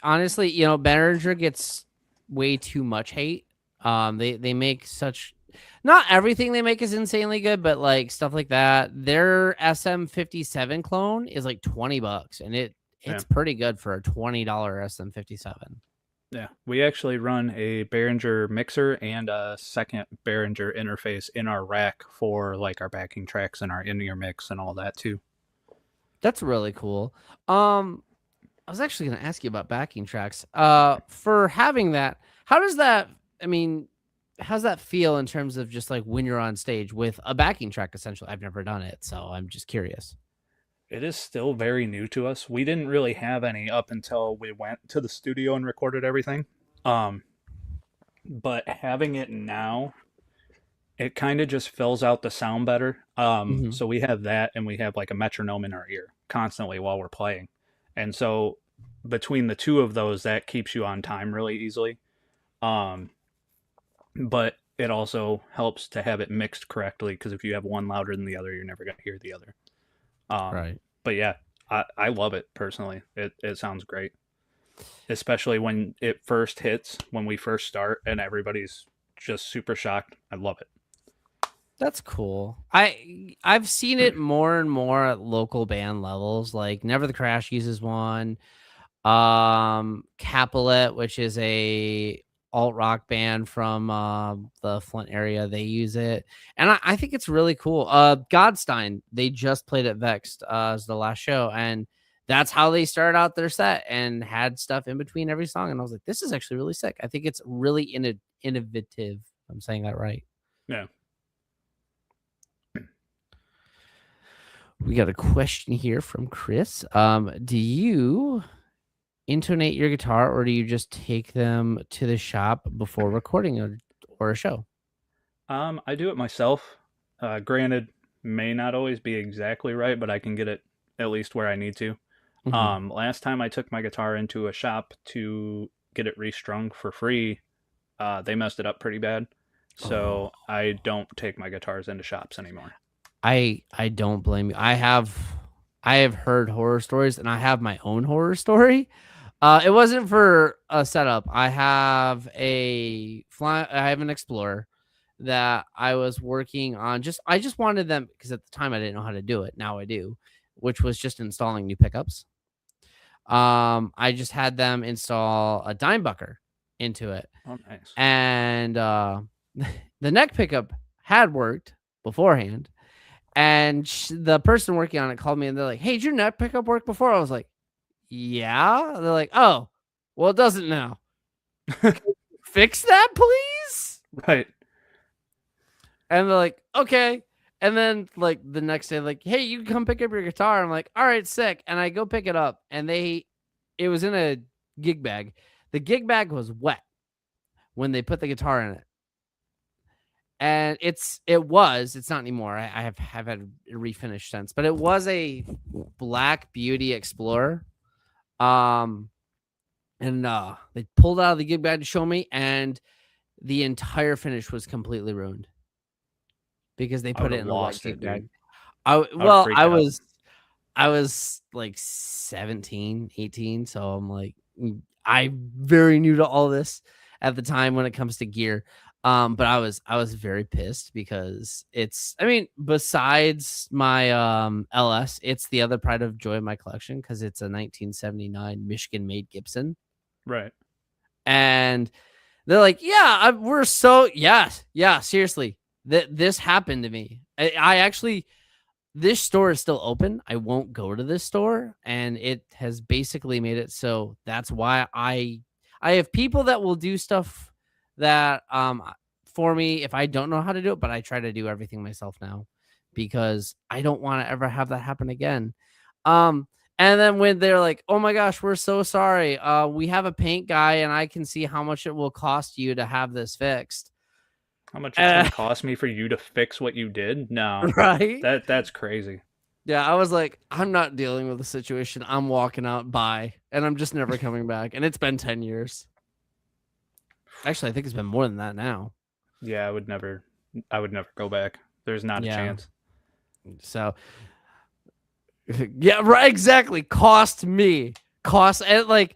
Honestly, you know, Behringer gets way too much hate. They make such, not everything they make is insanely good, but like stuff like that. Their SM57 clone is like $20, and it's pretty good for a $20 SM57. Yeah, we actually run a Behringer mixer and a second Behringer interface in our rack for like our backing tracks and our in-ear mix and all that too. That's really cool. I was actually going to ask you about backing tracks. For having that, how's that feel in terms of just like when you're on stage with a backing track? Essentially, I've never done it, so I'm just curious. It is still very new to us. We didn't really have any up until we went to the studio and recorded everything. But having it now, it kind of just fills out the sound better. So we have that, and we have like a metronome in our ear constantly while we're playing. And so between the 2 of those, that keeps you on time really easily. But it also helps to have it mixed correctly, because if you have one louder than the other, you're never going to hear the other. Right. But yeah, I love it personally. It sounds great, especially when it first hits, when we first start, and everybody's just super shocked. I love it. That's cool. I've seen it more and more at local band levels. Like Never the Crash uses one. Capulet, which is a alt rock band from the Flint area, they use it, and I think it's really cool. Godstein, they just played at VEXED as the last show, and that's how they started out their set and had stuff in between every song. And I was like, this is actually really sick. I think it's really innovative. I'm saying that right. Yeah. We got a question here from Chris. Do you intonate your guitar, or do you just take them to the shop before recording or a show? I do it myself. Granted, may not always be exactly right, but I can get it at least where I need to. Last time I took my guitar into a shop to get it restrung for free, they messed it up pretty bad. So I don't take my guitars into shops anymore. I don't blame you. I have heard horror stories, and I have my own horror story. It wasn't for a setup. I have an Explorer, that I was working on. I just wanted them because at the time I didn't know how to do it. Now I do, which was just installing new pickups. I just had them install a dime bucker into it. Oh, nice. And the neck pickup had worked beforehand. And the person working on it called me and they're like, "Hey, did your neck pickup work before?" I was like, "Yeah." They're like, "Oh, well, it doesn't now. Fix that, please." Right. And they're like, "Okay." And then like the next day, like, "Hey, you can come pick up your guitar." I'm like, "All right, sick." And I go pick it up, and it was in a gig bag. The gig bag was wet when they put the guitar in it. And it's not anymore. I have had it refinished since, but it was a Black Beauty Explorer. And they pulled out of the gig bag to show me, and the entire finish was completely ruined because they put it in a white gig bag. I was like 17, 18, so I'm like, I'm very new to all this at the time when it comes to gear. But I was very pissed because besides my LS, it's the other pride of joy of my collection because it's a 1979 Michigan made Gibson. Right. And they're like, "Yeah, seriously. This happened to me. I actually, this store is still open. I won't go to this store, and it has basically made it so that's why I have people that will do stuff that for me if I don't know how to do it, but I try to do everything myself now because I don't want to ever have that happen again. And then when they're like, "Oh my gosh, we're so sorry. We have a paint guy and I can see how much it will cost you to have this fixed." How much it's gonna cost me for you to fix what you did? No. Right? That's crazy. Yeah, I was like, I'm not dealing with the situation. I'm walking out, bye. And I'm just never coming back. And it's been 10 years. Actually, I think it's been more than that now. Yeah, I would never go back. There's not a chance. So yeah, right, exactly. And like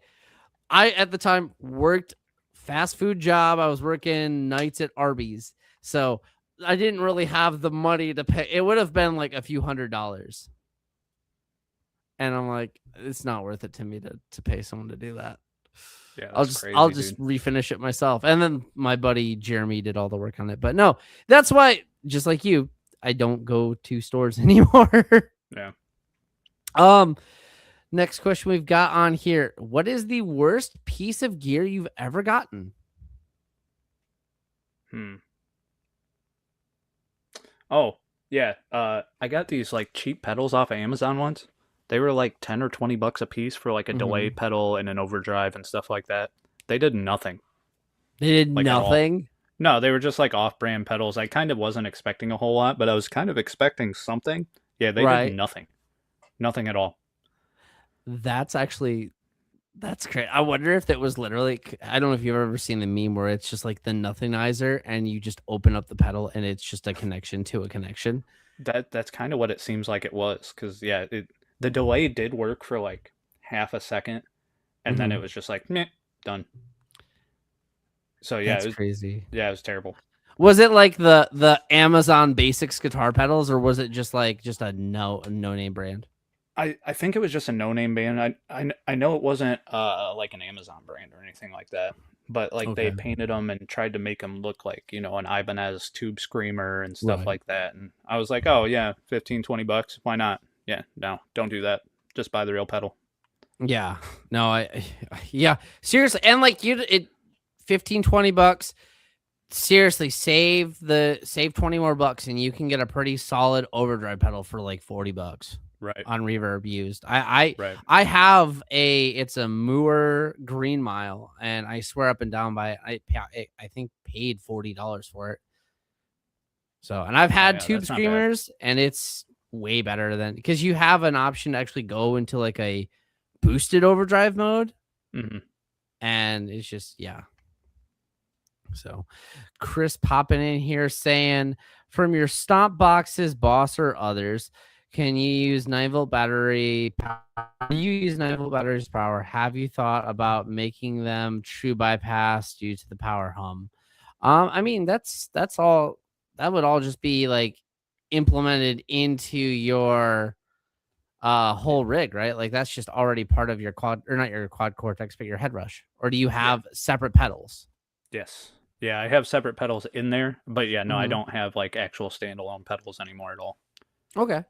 I at the time worked fast food job. I was working nights at Arby's. So I didn't really have the money to pay. It would have been like a few $100s. And I'm like, it's not worth it to me to pay someone to do that. Yeah, I'll just refinish it myself. And then my buddy Jeremy did all the work on it. But no, that's why, just like you, I don't go to stores anymore. Yeah. Next question we've got on here. What is the worst piece of gear you've ever gotten? Oh, yeah. I got these like cheap pedals off of Amazon once. They were like 10 or 20 bucks a piece for like a delay pedal and an overdrive and stuff like that. They did nothing. They did like nothing? No, they were just like off-brand pedals. I kind of wasn't expecting a whole lot, but I was kind of expecting something. Yeah, they did nothing. Nothing at all. That's great. I wonder if that was literally, I don't know if you've ever seen the meme where it's just like the nothingizer and you just open up the pedal and it's just a connection to a connection. That's kind of what it seems like it was. Because, yeah, the delay did work for like half a second, and then it was just like, meh, done. So yeah, that's crazy. Yeah, it was terrible. Was it like the Amazon Basics guitar pedals, or was it just like a no name brand? I think it was just a no name band. I know it wasn't like an Amazon brand or anything like that, but like they painted them and tried to make them look like, you know, an Ibanez tube screamer and stuff like that. And I was like, oh yeah, 15, 20 bucks. Why not? Yeah, no, don't do that. Just buy the real pedal. Yeah, no, yeah, seriously. And like 15, 20 bucks. Seriously, save 20 more bucks and you can get a pretty solid overdrive pedal for like 40 bucks. Right. On Reverb used. I have it's a Moore Green Mile, and I swear up and down by I think paid $40 for it. So, and I've had tube screamers, and it's way better than, because you have an option to actually go into like a boosted overdrive mode, and it's just So, Chris popping in here saying, from your stomp boxes, Boss or others, can you use 9-volt battery power? You use 9-volt batteries power. Have you thought about making them true bypass due to the power hum? I mean, that's all. That would all just be like implemented into your whole rig, right? Like that's just already part of your quad, or not your quad cortex, but your head rush. Or do you have separate pedals? Yes. Yeah, I have separate pedals in there, but yeah, no, I Mhm. don't have like actual standalone pedals anymore at all. Okay.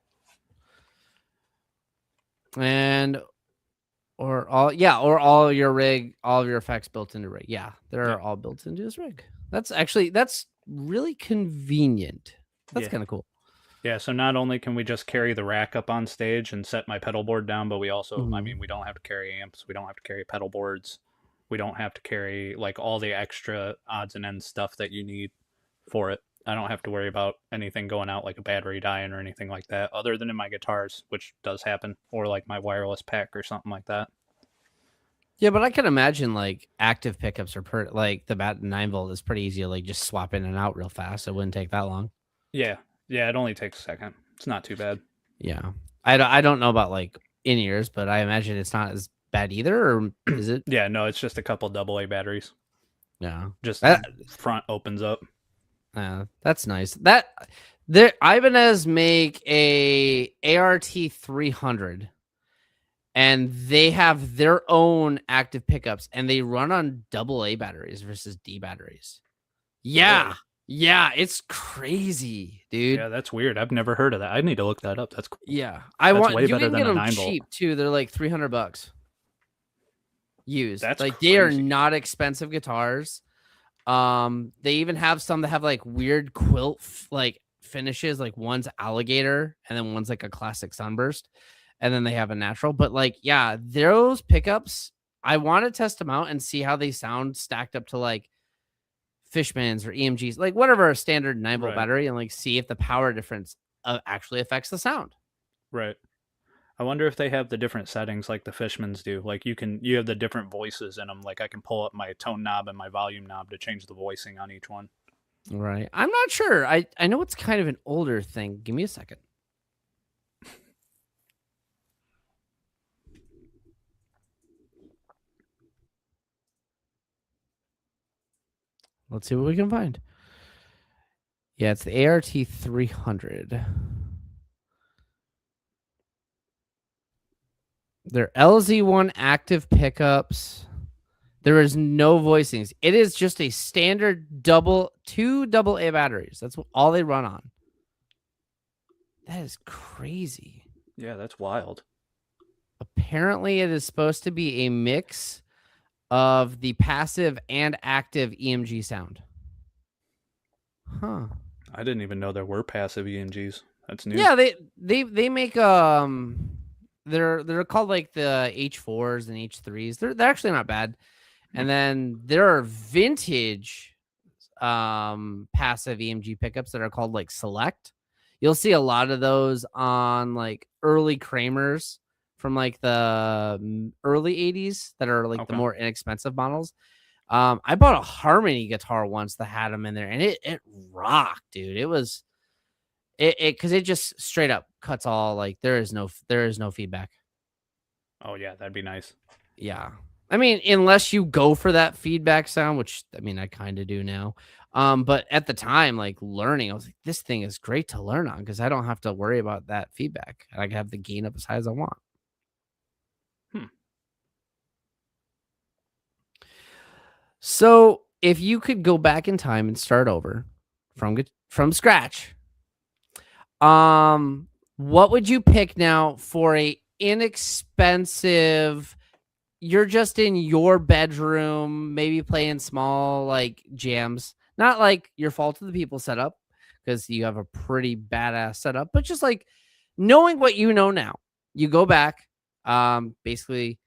And or all your rig, all of your effects built into rig. Yeah, they're Yeah. all built into this rig. That's really convenient. That's Yeah. kind of cool. Yeah, so not only can we just carry the rack up on stage and set my pedal board down, but we also, I mean, we don't have to carry amps, we don't have to carry pedal boards, we don't have to carry like all the extra odds and ends stuff that you need for it. I don't have to worry about anything going out like a battery dying or anything like that, other than in my guitars, which does happen, or like my wireless pack or something like that. Yeah, but I can imagine like active pickups are like the bat 9-volt is pretty easy to like just swap in and out real fast. It wouldn't take that long. Yeah, yeah, it only takes a second. It's not too bad. Yeah, I don't know about like in ears, but I imagine it's not as bad either. Or is it? Yeah, no, it's just a couple AA batteries. Yeah, Just that front opens up. that's nice. That there Ibanez make a ART 300. And they have their own active pickups, and they run on AA batteries versus D batteries. Yeah, Really? yeah, it's crazy, dude. Yeah, that's weird. I've never heard of that. I need to look that up. That's cool. Yeah, That's way you better can than get a them 9-volt. cheap too. They're like $300 used. That's like they are crazy. not expensive guitars. They even have some that have like weird quilt like finishes. Like one's alligator, and then one's like a classic sunburst. And then they have a natural, but like, yeah, those pickups, I want to test them out and see how they sound stacked up to like Fishmans or EMGs, like whatever a standard 9-volt Right. battery, and like see if the power difference actually affects the sound. Right. I wonder if they have the different settings like the Fishmans do. Like you have the different voices in them. Like I can pull up my tone knob and my volume knob to change the voicing on each one. Right. I'm not sure. I know it's kind of an older thing. Give me a second. Let's see what we can find. Yeah, it's the ART 300. They're LZ1 active pickups. There is no voicings. It is just a standard two AA batteries. That's all they run on. That is crazy. Yeah, that's wild. Apparently, it is supposed to be a mix of the passive and active EMG sound. Huh. I didn't even know there were passive EMGs. That's new. Yeah, they make they're called like the H4s and H3s. They're actually not bad. And then there are vintage passive EMG pickups that are called like Select. You'll see a lot of those on like early Kramers from like the early 80s that are like the more inexpensive models. I bought a Harmony guitar once that had them in there, and it rocked, dude. It was because it just straight up cuts all, like there is no feedback. Oh yeah, that'd be nice. Yeah. I mean, unless you go for that feedback sound, which I mean, I kind of do now. But at the time, like learning, I was like, this thing is great to learn on because I don't have to worry about that feedback. I can have the gain up as high as I want. So if you could go back in time and start over from scratch, what would you pick now for a inexpensive? You're just in your bedroom, maybe playing small like jams, not like your Fault of the People setup because you have a pretty badass setup, but just like knowing what you know now, you go back, basically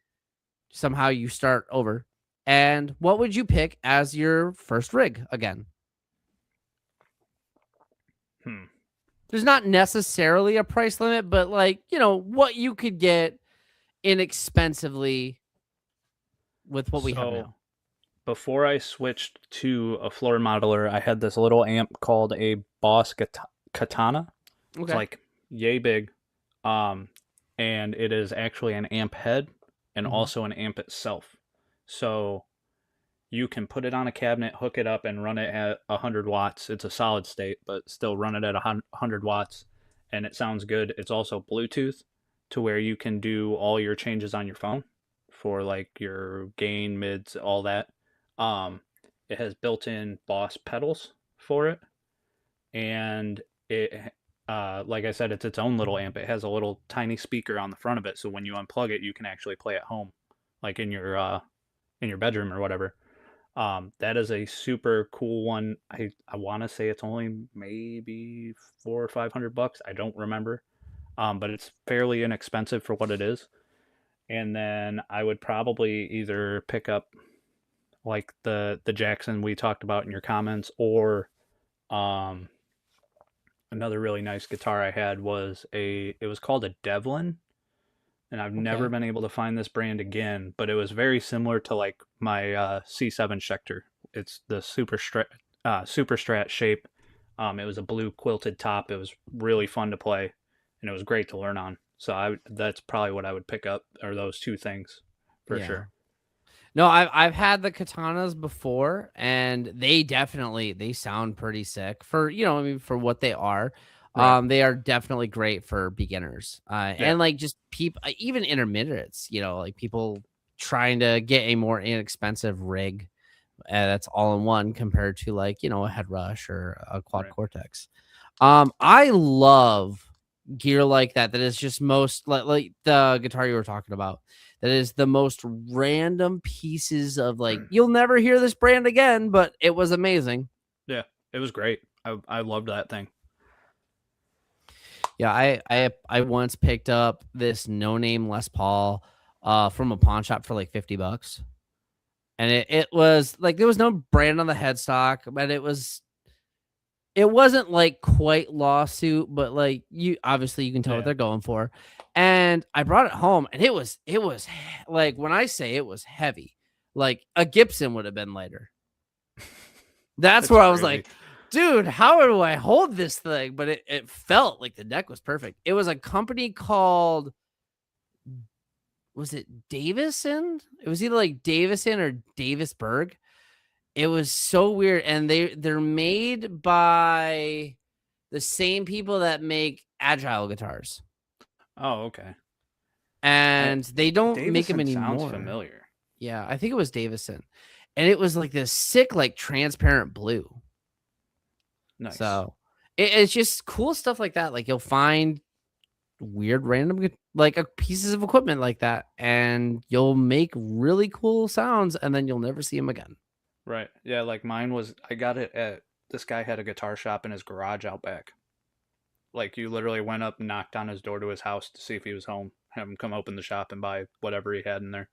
somehow you start over. And what would you pick as your first rig again? There's not necessarily a price limit, but like, you know, what you could get inexpensively with what we have now. Before I switched to a floor modeler, I had this little amp called a Boss Katana. Okay. It's like yay big. And it is actually an amp head and also an amp itself. So you can put it on a cabinet, hook it up, and run it at 100 watts. It's a solid state, but still run it at 100 watts, and it sounds good. It's also Bluetooth to where you can do all your changes on your phone for like your gain, mids, all that. Um, it has built-in Boss pedals for it, and it, like I said, it's its own little amp. It has a little tiny speaker on the front of it, so when you unplug it, you can actually play at home, like in your bedroom or whatever. That is a super cool one. I want to say it's only maybe $400 or $500. I don't remember. But it's fairly inexpensive for what it is. And then I would probably either pick up like the Jackson we talked about in your comments, or um, another really nice guitar I had was it was called a Devlin, and I've never been able to find this brand again, but it was very similar to like my C7 Schecter. It's the super strat shape. It was a blue quilted top. It was really fun to play, and it was great to learn on. So that's probably what I would pick up, or those two things for sure. No, I've had the katanas before, and they sound pretty sick for, I mean, for what they are. Right. They are definitely great for beginners, and like just people, even intermediates, like people trying to get a more inexpensive rig that's all in one compared to like, a Head Rush or a Quad Cortex. I love gear like that is just most like the guitar you were talking about. That is the most random pieces of like, you'll never hear this brand again, but it was amazing. Yeah, it was great. I loved that thing. Yeah, I once picked up this no-name Les Paul from a pawn shop for like $50. And it was like, there was no brand on the headstock, but it wasn't like quite lawsuit, but like you can tell what they're going for. And I brought it home, and it was like, when I say it was heavy, like a Gibson would have been lighter. That's where I was like, dude, how do I hold this thing? But it felt like the neck was perfect. It was a company called, was it Davison? It was either like Davison or Davisburg. It was so weird, and they're made by the same people that make Agile guitars. Oh, okay. And they don't Davison make them anymore. Sounds familiar. Yeah, I think it was Davison, and it was like this sick, like transparent blue. Nice. So it's just cool stuff like that. Like you'll find weird, random like pieces of equipment like that, and you'll make really cool sounds, and then you'll never see them again. Right. Yeah, like mine was, I got it at, this guy had a guitar shop in his garage out back. Like you literally went up and knocked on his door to his house to see if he was home, have him come open the shop and buy whatever he had in there.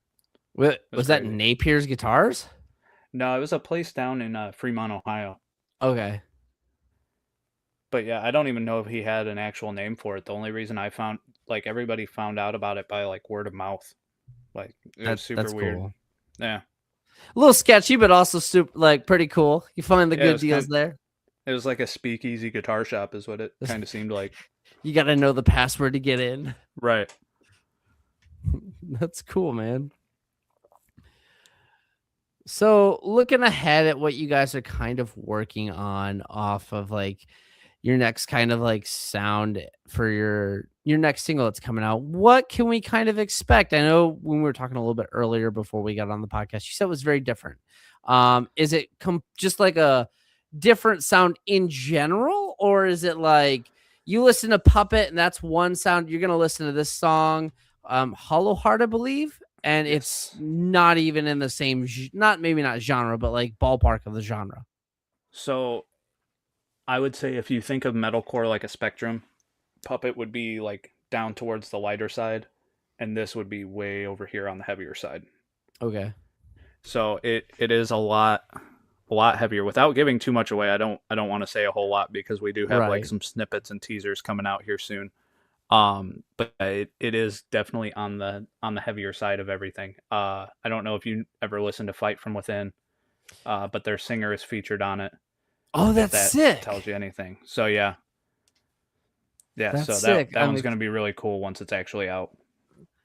Was that Napier's Guitars? No, it was a place down in Fremont, Ohio. Okay. But yeah, I don't even know if he had an actual name for it. The only reason I found, like, everybody found out about it by like word of mouth. Like it was super weird. Cool. Yeah. A little sketchy, but also super, like, pretty cool. You find the good deals there. It was like a speakeasy guitar shop is what it kind of seemed like. You got to know the password to get in. Right. That's cool, man. So looking ahead at what you guys are kind of working on off of like your next kind of like sound for your next single that's coming out, what can we kind of expect? I know when we were talking a little bit earlier before we got on the podcast, you said it was very different. Is it just like a different sound in general, or is it like you listen to Puppet and that's one sound, you're going to listen to this song, Hollow Heart, I believe, and it's not even in the same, maybe not genre, but like ballpark of the genre? So I would say if you think of metalcore like a spectrum, Puppet would be like down towards the lighter side, and this would be way over here on the heavier side. Okay. So it is a lot heavier. Without giving too much away, I don't want to say a whole lot because we do have like some snippets and teasers coming out here soon. But it is definitely on the heavier side of everything. I don't know if you ever listened to Fight From Within, but their singer is featured on it. Oh, that's sick. Tells you anything. So yeah. That's so sick. that one's going to be really cool once it's actually out.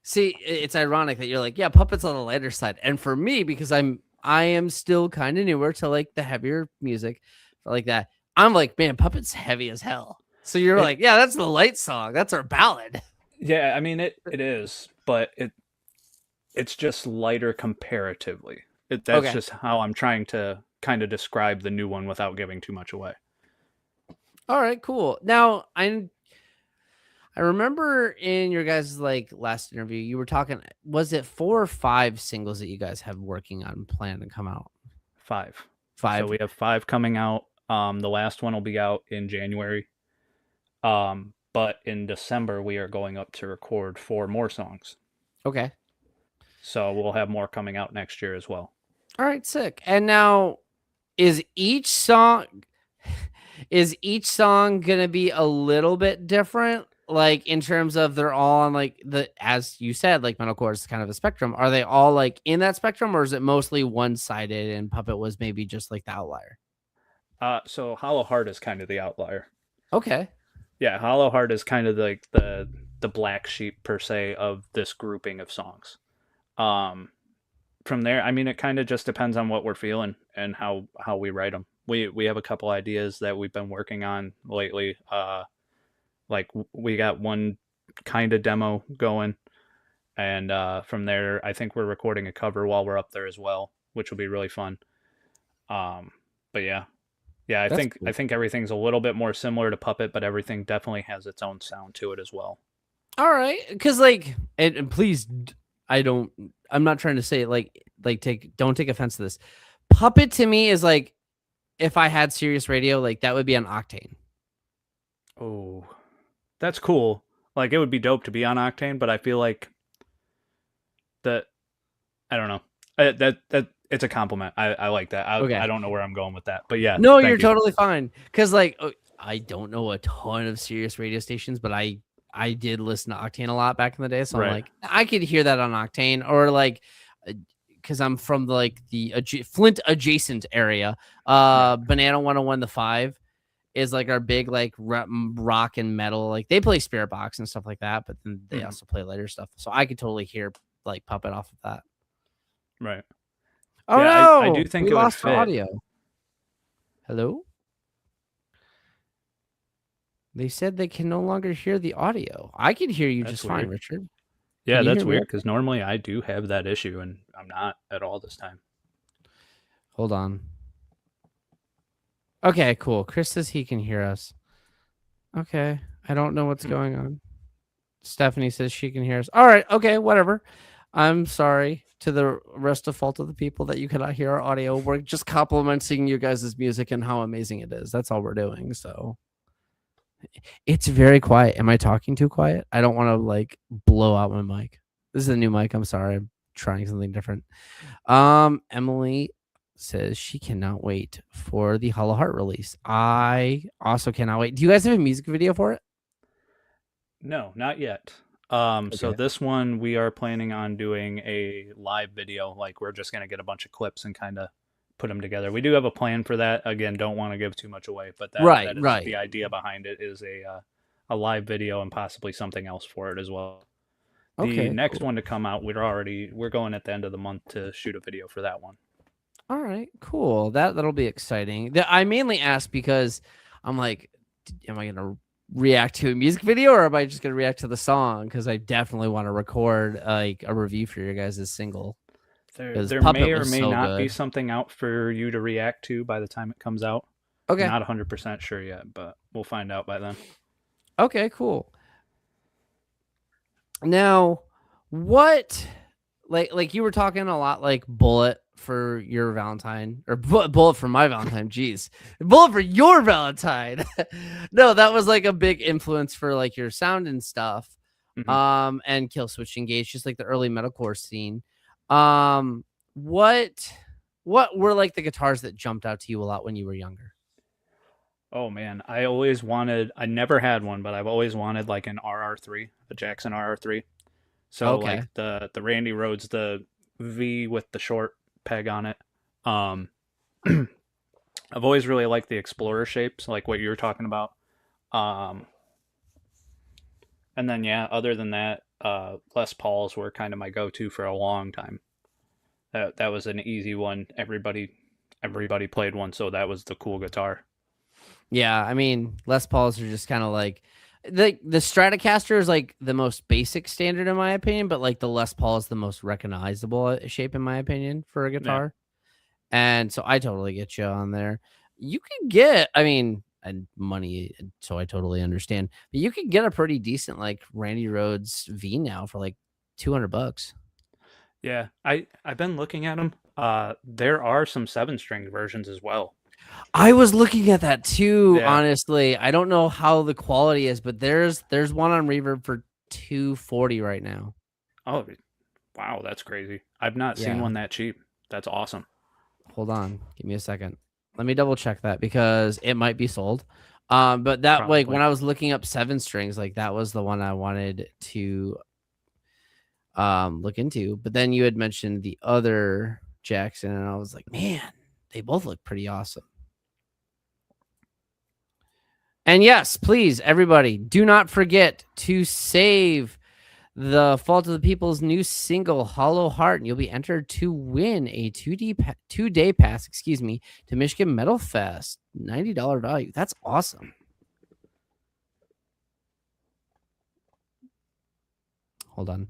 See, it's ironic that you're like, yeah, Puppet's on the lighter side. And for me, because I'm I am still kind of newer to like the heavier music like that. I'm like, man, Puppet's heavy as hell. So you're like, yeah, that's the light song. That's our ballad. Yeah, I mean it is, but it's just lighter comparatively. That's Okay. just how I'm trying to kind of describe the new one without giving too much away. All right, cool. Now I remember in your guys' like last interview, you were talking. Was it 4 or 5 singles that you guys have working on plan to come out? 5. So 5. we have 5 coming out. The last one will be out in January. But in December we are going up to record 4 more songs. Okay. So we'll have more coming out next year as well. All right, sick. And now is each song gonna be a little bit different? Like in terms of they're all on like as you said, like metalcore is kind of a spectrum. Are they all like in that spectrum, or is it mostly one sided and Puppet was maybe just like the outlier? So Hollow Heart is kind of the outlier. Okay. Yeah, Hollow Heart is kind of like the black sheep per se of this grouping of songs. From there, I mean, it kind of just depends on what we're feeling and how we write them. We have a couple ideas that we've been working on lately. Like we got one kind of demo going, and from there, I think we're recording a cover while we're up there as well, which will be really fun. But yeah, I That's think cool. everything's a little bit more similar to Puppet, but everything definitely has its own sound to it as well. All right, because like, and please, I'm not trying to say don't take offense to this. Puppet to me is like, if I had Sirius Radio, like that would be on Octane. Oh, that's cool. Like it would be dope to be on Octane, but I feel like that I don't know. That it's a compliment. I like that. Okay. I don't know where I'm going with that, but yeah. No, thank you're you. totally fine. Because like, I don't know a ton of Sirius radio stations, but I did listen to Octane a lot back in the day, so Right. I'm like, I could hear that on Octane, or like, because I'm from like the Flint adjacent area. Banana 101 the 5 is like our big like rock and metal. Like they play Spirit Box and stuff like that, but then they also play lighter stuff. So I could totally hear like Puppet off of that. Right. Oh Yeah, no! I do think we it would lost fit. audio. Hello? They said they can no longer hear the audio. I can hear you just fine, Richard. Yeah, Can you that's hear me weird okay? because normally I do have that issue and I'm not at all this time. Hold on. Okay, cool. Chris says he can hear us. Okay. I don't know what's going on. Stephanie says she can hear us. All right. Okay, whatever. I'm sorry to the rest of fault of the people that you cannot hear our audio. We're just complimenting you guys' music and how amazing it is. That's all we're doing. So it's very quiet. Am I talking too quiet? I don't want to like blow out my mic. This is a new mic. I'm sorry. I'm trying something different. Emily says she cannot wait for the Hollow Heart release. I also cannot wait. Do you guys have a music video for it? No, not yet. So this one we are planning on doing a live video. Like we're just gonna get a bunch of clips and kind of put them together. We do have a plan for that. Again, don't want to give too much away, but that is the idea behind it is a live video and possibly something else for it as well. The next one to come out, we're going at the end of the month to shoot a video for that one. All right, cool. That'll be exciting. I mainly asked because I'm like, am I gonna react to a music video or am I just gonna react to the song? Because I definitely want to record like a review for your guys' single. There may or may not be something out for you to react to by the time it comes out. Okay. Not 100% sure yet, but we'll find out by then. Okay, cool. Now, what like you were talking a lot like Bullet for your Valentine or Bullet for my Valentine. Jeez, Bullet for your Valentine. No, that was like a big influence for like your sound and stuff. Mm-hmm. And Kill Switch Engage, just like the early metalcore scene. What were like the guitars that jumped out to you a lot when you were younger? Oh man, I never had one, but I've always wanted like an RR3, a Jackson RR3. So like the Randy Rhoads, the V with the short peg on it. I've always really liked the Explorer shapes, like what you were talking about. And then yeah, other than that, Les Pauls were kind of my go-to for a long time. That was an easy one. Everybody played one, so that was the cool guitar. Yeah, I mean, Les Pauls are just kind of like the Stratocaster is like the most basic standard in my opinion, but like the Les Paul is the most recognizable shape in my opinion for a guitar. And so I totally get you on there. You can get, I mean, and money, so I totally understand. But you can get a pretty decent like Randy Rhoads V now for like $200. Yeah, I've been looking at them. There are some 7-string versions as well. I was looking at that too, Yeah. honestly. I don't know how the quality is, but there's one on Reverb for $240 right now. Oh, wow, that's crazy. I've not seen Yeah. one that cheap. That's awesome. Hold on, give me a second. Let me double check that because it might be sold. But that like when Probably. I was looking up 7-strings, like that was the one I wanted to look into. But then you had mentioned the other Jackson, and I was like, man, they both look pretty awesome. And yes, please, everybody, do not forget to save the Fault of the People's new single, Hollow Heart, and you'll be entered to win a 2-day pass, to Michigan Metal Fest. $90 value. That's awesome. Hold on.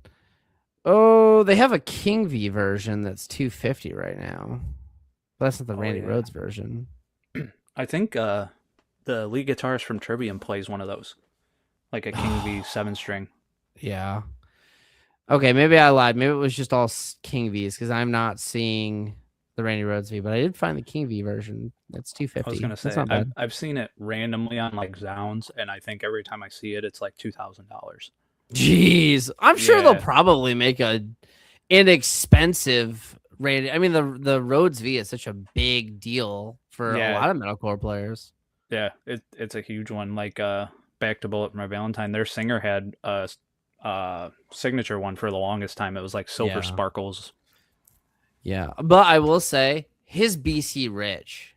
Oh, they have a King V version that's $250 right now. But that's not the Randy Rhoads version. I think the lead guitarist from Trivium plays one of those, like a King V 7-string. Yeah. Okay, maybe I lied. Maybe it was just all King Vs because I'm not seeing the Randy Rhoads V, but I did find the King V version. That's $250. I was gonna say I've seen it randomly on like Zounds, and I think every time I see it, it's like $2,000. Jeez, I'm sure they'll probably make a inexpensive Randy. I mean, the Rhoads V is such a big deal for a lot of metalcore players. Yeah, it's a huge one. Like Back to Bullet for My Valentine, their singer had a signature one for the longest time. It was like silver sparkles. Yeah, but I will say his BC Rich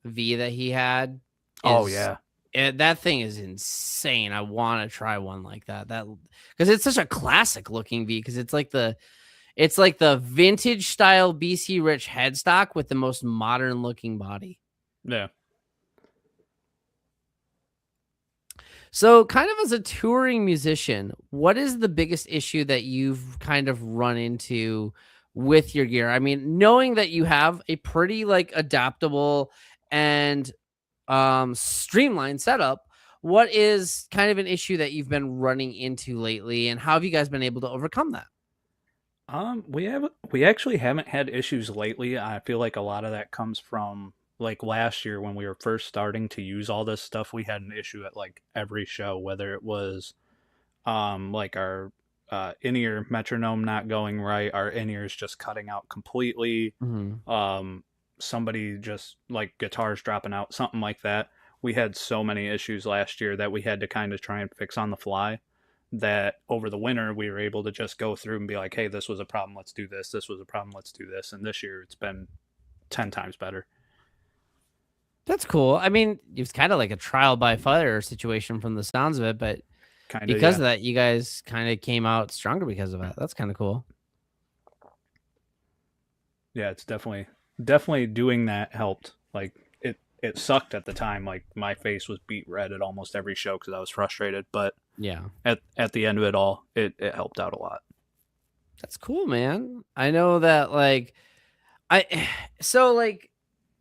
V that he had. That thing is insane. I want to try one like that. Because it's such a classic looking V. Because it's like the vintage style BC Rich headstock with the most modern looking body. Yeah. So, kind of as a touring musician, what is the biggest issue that you've kind of run into with your gear? I mean, knowing that you have a pretty like adaptable and streamlined setup, what is kind of an issue that you've been running into lately, and how have you guys been able to overcome that? We actually haven't had issues lately. I feel like a lot of that comes from like last year when we were first starting to use all this stuff. We had an issue at like every show, whether it was like our in-ear metronome not going right, our in-ears just cutting out completely, somebody just like guitars dropping out, something like that. We had so many issues last year that we had to kind of try and fix on the fly, that over the winter we were able to just go through and be like, hey, this was a problem, let's do this. This was a problem, let's do this. And this year it's been 10 times better. That's cool. I mean, it's kind of like a trial by fire situation from the sounds of it, but because of that, you guys kind of came out stronger because of it. That's kind of cool. Yeah, it's definitely doing that helped. Like it sucked at the time. Like my face was beat red at almost every show because I was frustrated. But yeah, at the end of it all, it helped out a lot. That's cool, man. I know that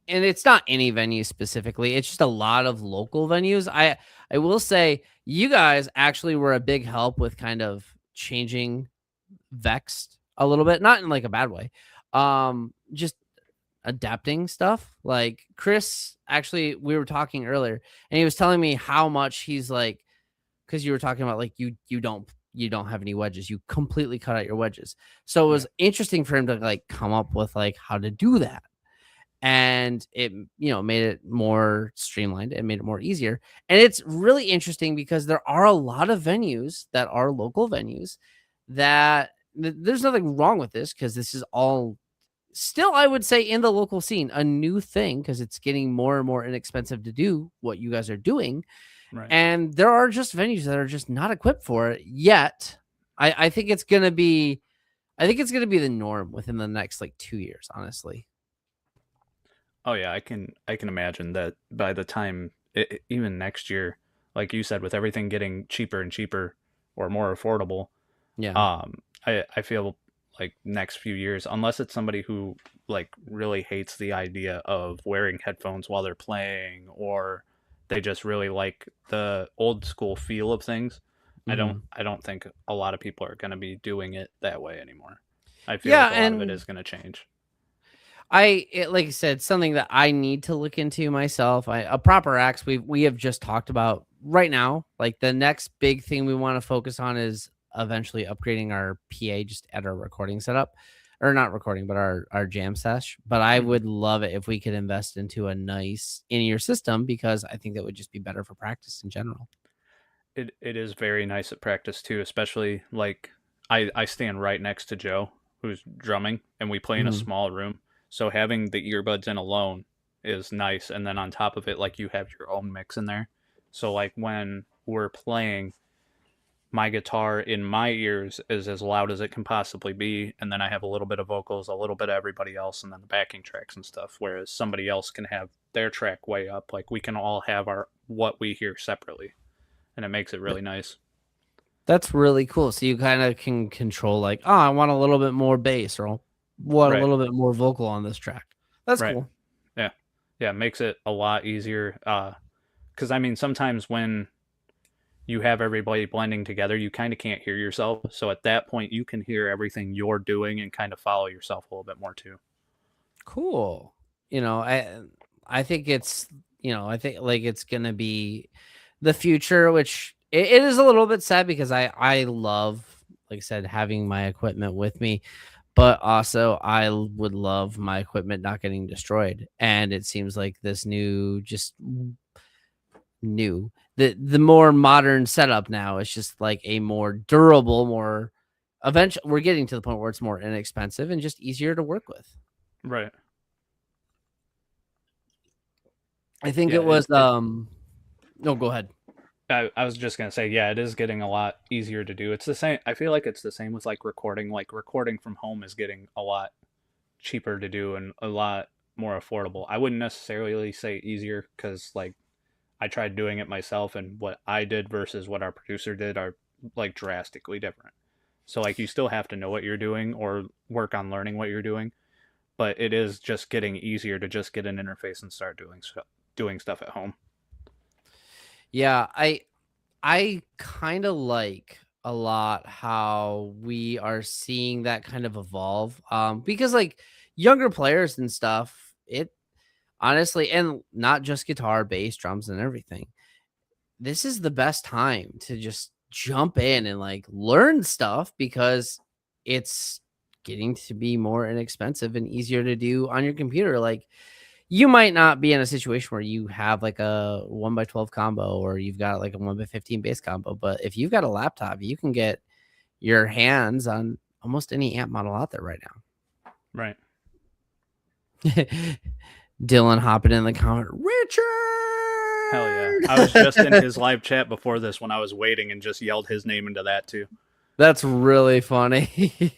and it's not any venue specifically. It's just a lot of local venues. I will say you guys actually were a big help with kind of changing VEXED a little bit, not in like a bad way. Just adapting stuff. Like Chris, actually, we were talking earlier, and he was telling me how much he's like, because you were talking about like you don't have any wedges. You completely cut out your wedges. So it was interesting for him to like come up with like how to do that. And it, made it more streamlined and made it more easier. And it's really interesting because there are a lot of venues that are local venues that there's nothing wrong with this, because this is all still, I would say, in the local scene, a new thing, because it's getting more and more inexpensive to do what you guys are doing. Right. And there are just venues that are just not equipped for it yet. I think it's going to be I think it's going to be the norm within the next like 2 years, honestly. Oh yeah, I can imagine that by the time even next year, like you said, with everything getting cheaper and cheaper or more affordable, Yeah. I feel like next few years, unless it's somebody who like really hates the idea of wearing headphones while they're playing, or they just really like the old school feel of things, I don't think a lot of people are going to be doing it that way anymore. I feel Yeah, like a lot of it and is going to change. like I said, something that I need to look into myself. A proper axe we have just talked about right now. Like the next big thing we want to focus on is eventually upgrading our PA just at our recording setup, or not recording, but our jam sesh. But I Mhm. would love it if we could invest into a nice in-ear system because I think that would just be better for practice in general. It is very nice at practice too, especially like I stand right next to Joe who's drumming and we play in a Mhm. small room. So having the earbuds in alone is nice, and then on top of it like you have your own mix in there. So like when we're playing, my guitar in my ears is as loud as it can possibly be, and then I have a little bit of vocals, a little bit of everybody else, and then the backing tracks and stuff, whereas somebody else can have their track way up. Like we can all have our what we hear separately, and it makes it really nice. That's really cool. So you kind of can control like, oh, I want a little bit more bass or I want a Right. little bit more vocal on this track. That's Right. cool. Yeah. Yeah. It makes it a lot easier. Because I mean, sometimes when you have everybody blending together, you kind of can't hear yourself. So at that point, you can hear everything you're doing and kind of follow yourself a little bit more too. Cool. You know, I think it's I think like it's gonna be the future, which it is a little bit sad because I love, like I said, having my equipment with me, but also would love my equipment not getting destroyed. And it seems like this new the more modern setup now is just like a more durable, more eventually we're getting to the point where it's more inexpensive and just easier to work with. Right. I think Yeah. it was no, go ahead. I was just gonna say, yeah, it is getting a lot easier to do. It's the same. I feel like it's the same with like recording. Like recording from home is getting a lot cheaper to do and a lot more affordable. I wouldn't necessarily say easier because like I tried doing it myself, and what I did versus what our producer did are like drastically different. So like you still have to know what you're doing or work on learning what you're doing, but it is just getting easier to just get an interface and start doing stuff at home. Yeah, I kind of like a lot how we are seeing that kind of evolve because like younger players and stuff, it honestly, and not just guitar, bass, drums and everything. This is the best time to just jump in and like learn stuff because it's getting to be more inexpensive and easier to do on your computer. Like you might not be in a situation where you have like a 1x12 combo or you've got like a 1x15 bass combo, but if you've got a laptop, you can get your hands on almost any amp model out there right Right. now. Dylan hopping in the comment, Hell yeah. Richard. I was just in his live chat before this when I was waiting and just yelled his name into that too. That's really funny.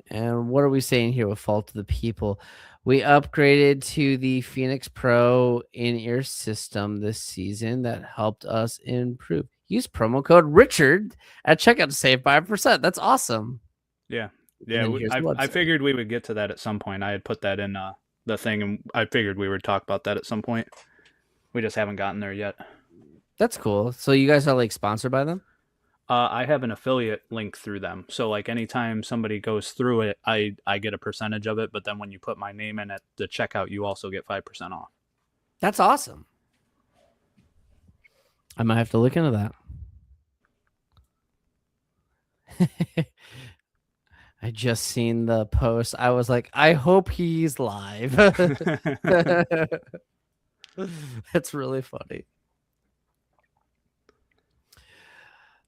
And what are we saying here with Fault to the People? We upgraded to the Phoenix Pro in-ear system this season that helped us improve. Use promo code Richard at checkout to save 5%. That's awesome. Yeah. And then Yeah. here's the I website. figured we would get to that at some point. I had put that in the thing, and I figured we would talk about that at some point. We just haven't gotten there yet. That's cool. So you guys are like sponsored by them? I have an affiliate link through them. So like anytime somebody goes through it, I get a percentage of it. But then when you put my name in at the checkout, you also get 5% off. That's awesome. I might have to look into that. I just seen the post. I was like, I hope he's live. That's really funny.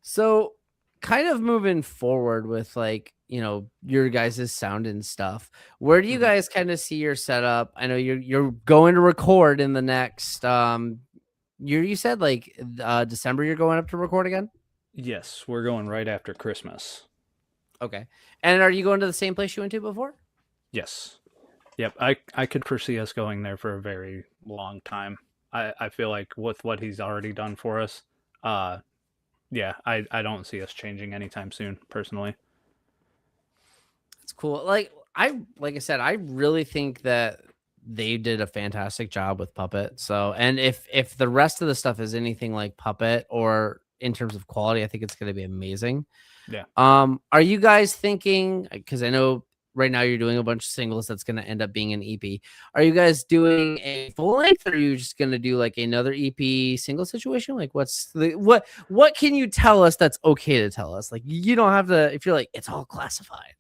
So, kind of moving forward with like, your guys' sound and stuff. Where do you guys kind of see your setup? I know you're going to record in the next you said like December you're going up to record again? Yes, we're going right after Christmas. Okay. And are you going to the same place you went to before? Yes. Yep. I could foresee us going there for a very long time. I feel like with what he's already done for us, uh, yeah, I don't see us changing anytime soon, personally. It's cool. Like I said, I really think that they did a fantastic job with Puppet. So, and if the rest of the stuff is anything like Puppet or in terms of quality, I think it's going to be amazing. Yeah. Are you guys thinking, because I know right now you're doing a bunch of singles that's going to end up being an EP. Are you guys doing a full length or are you just going to do like another EP single situation? Like what can you tell us that's okay to tell us? Like you don't have to, if you're like, it's all classified.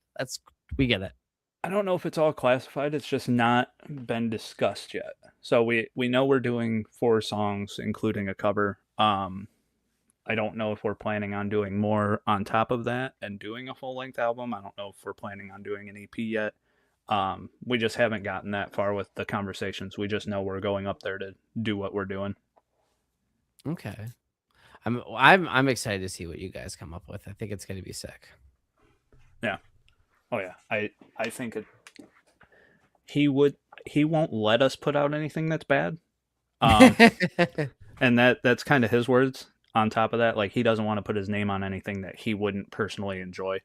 We get it. I don't know if it's all classified. It's just not been discussed yet. So we know we're doing 4 songs, including a cover. I don't know if we're planning on doing more on top of that and doing a full length album. I don't know if we're planning on doing an EP yet. We just haven't gotten that far with the conversations. We just know we're going up there to do what we're doing. Okay. I'm excited to see what you guys come up with. I think it's going to be sick. Yeah. Oh yeah. I think he won't let us put out anything that's bad. And that's kind of his words. On top of that, like he doesn't want to put his name on anything that he wouldn't personally enjoy,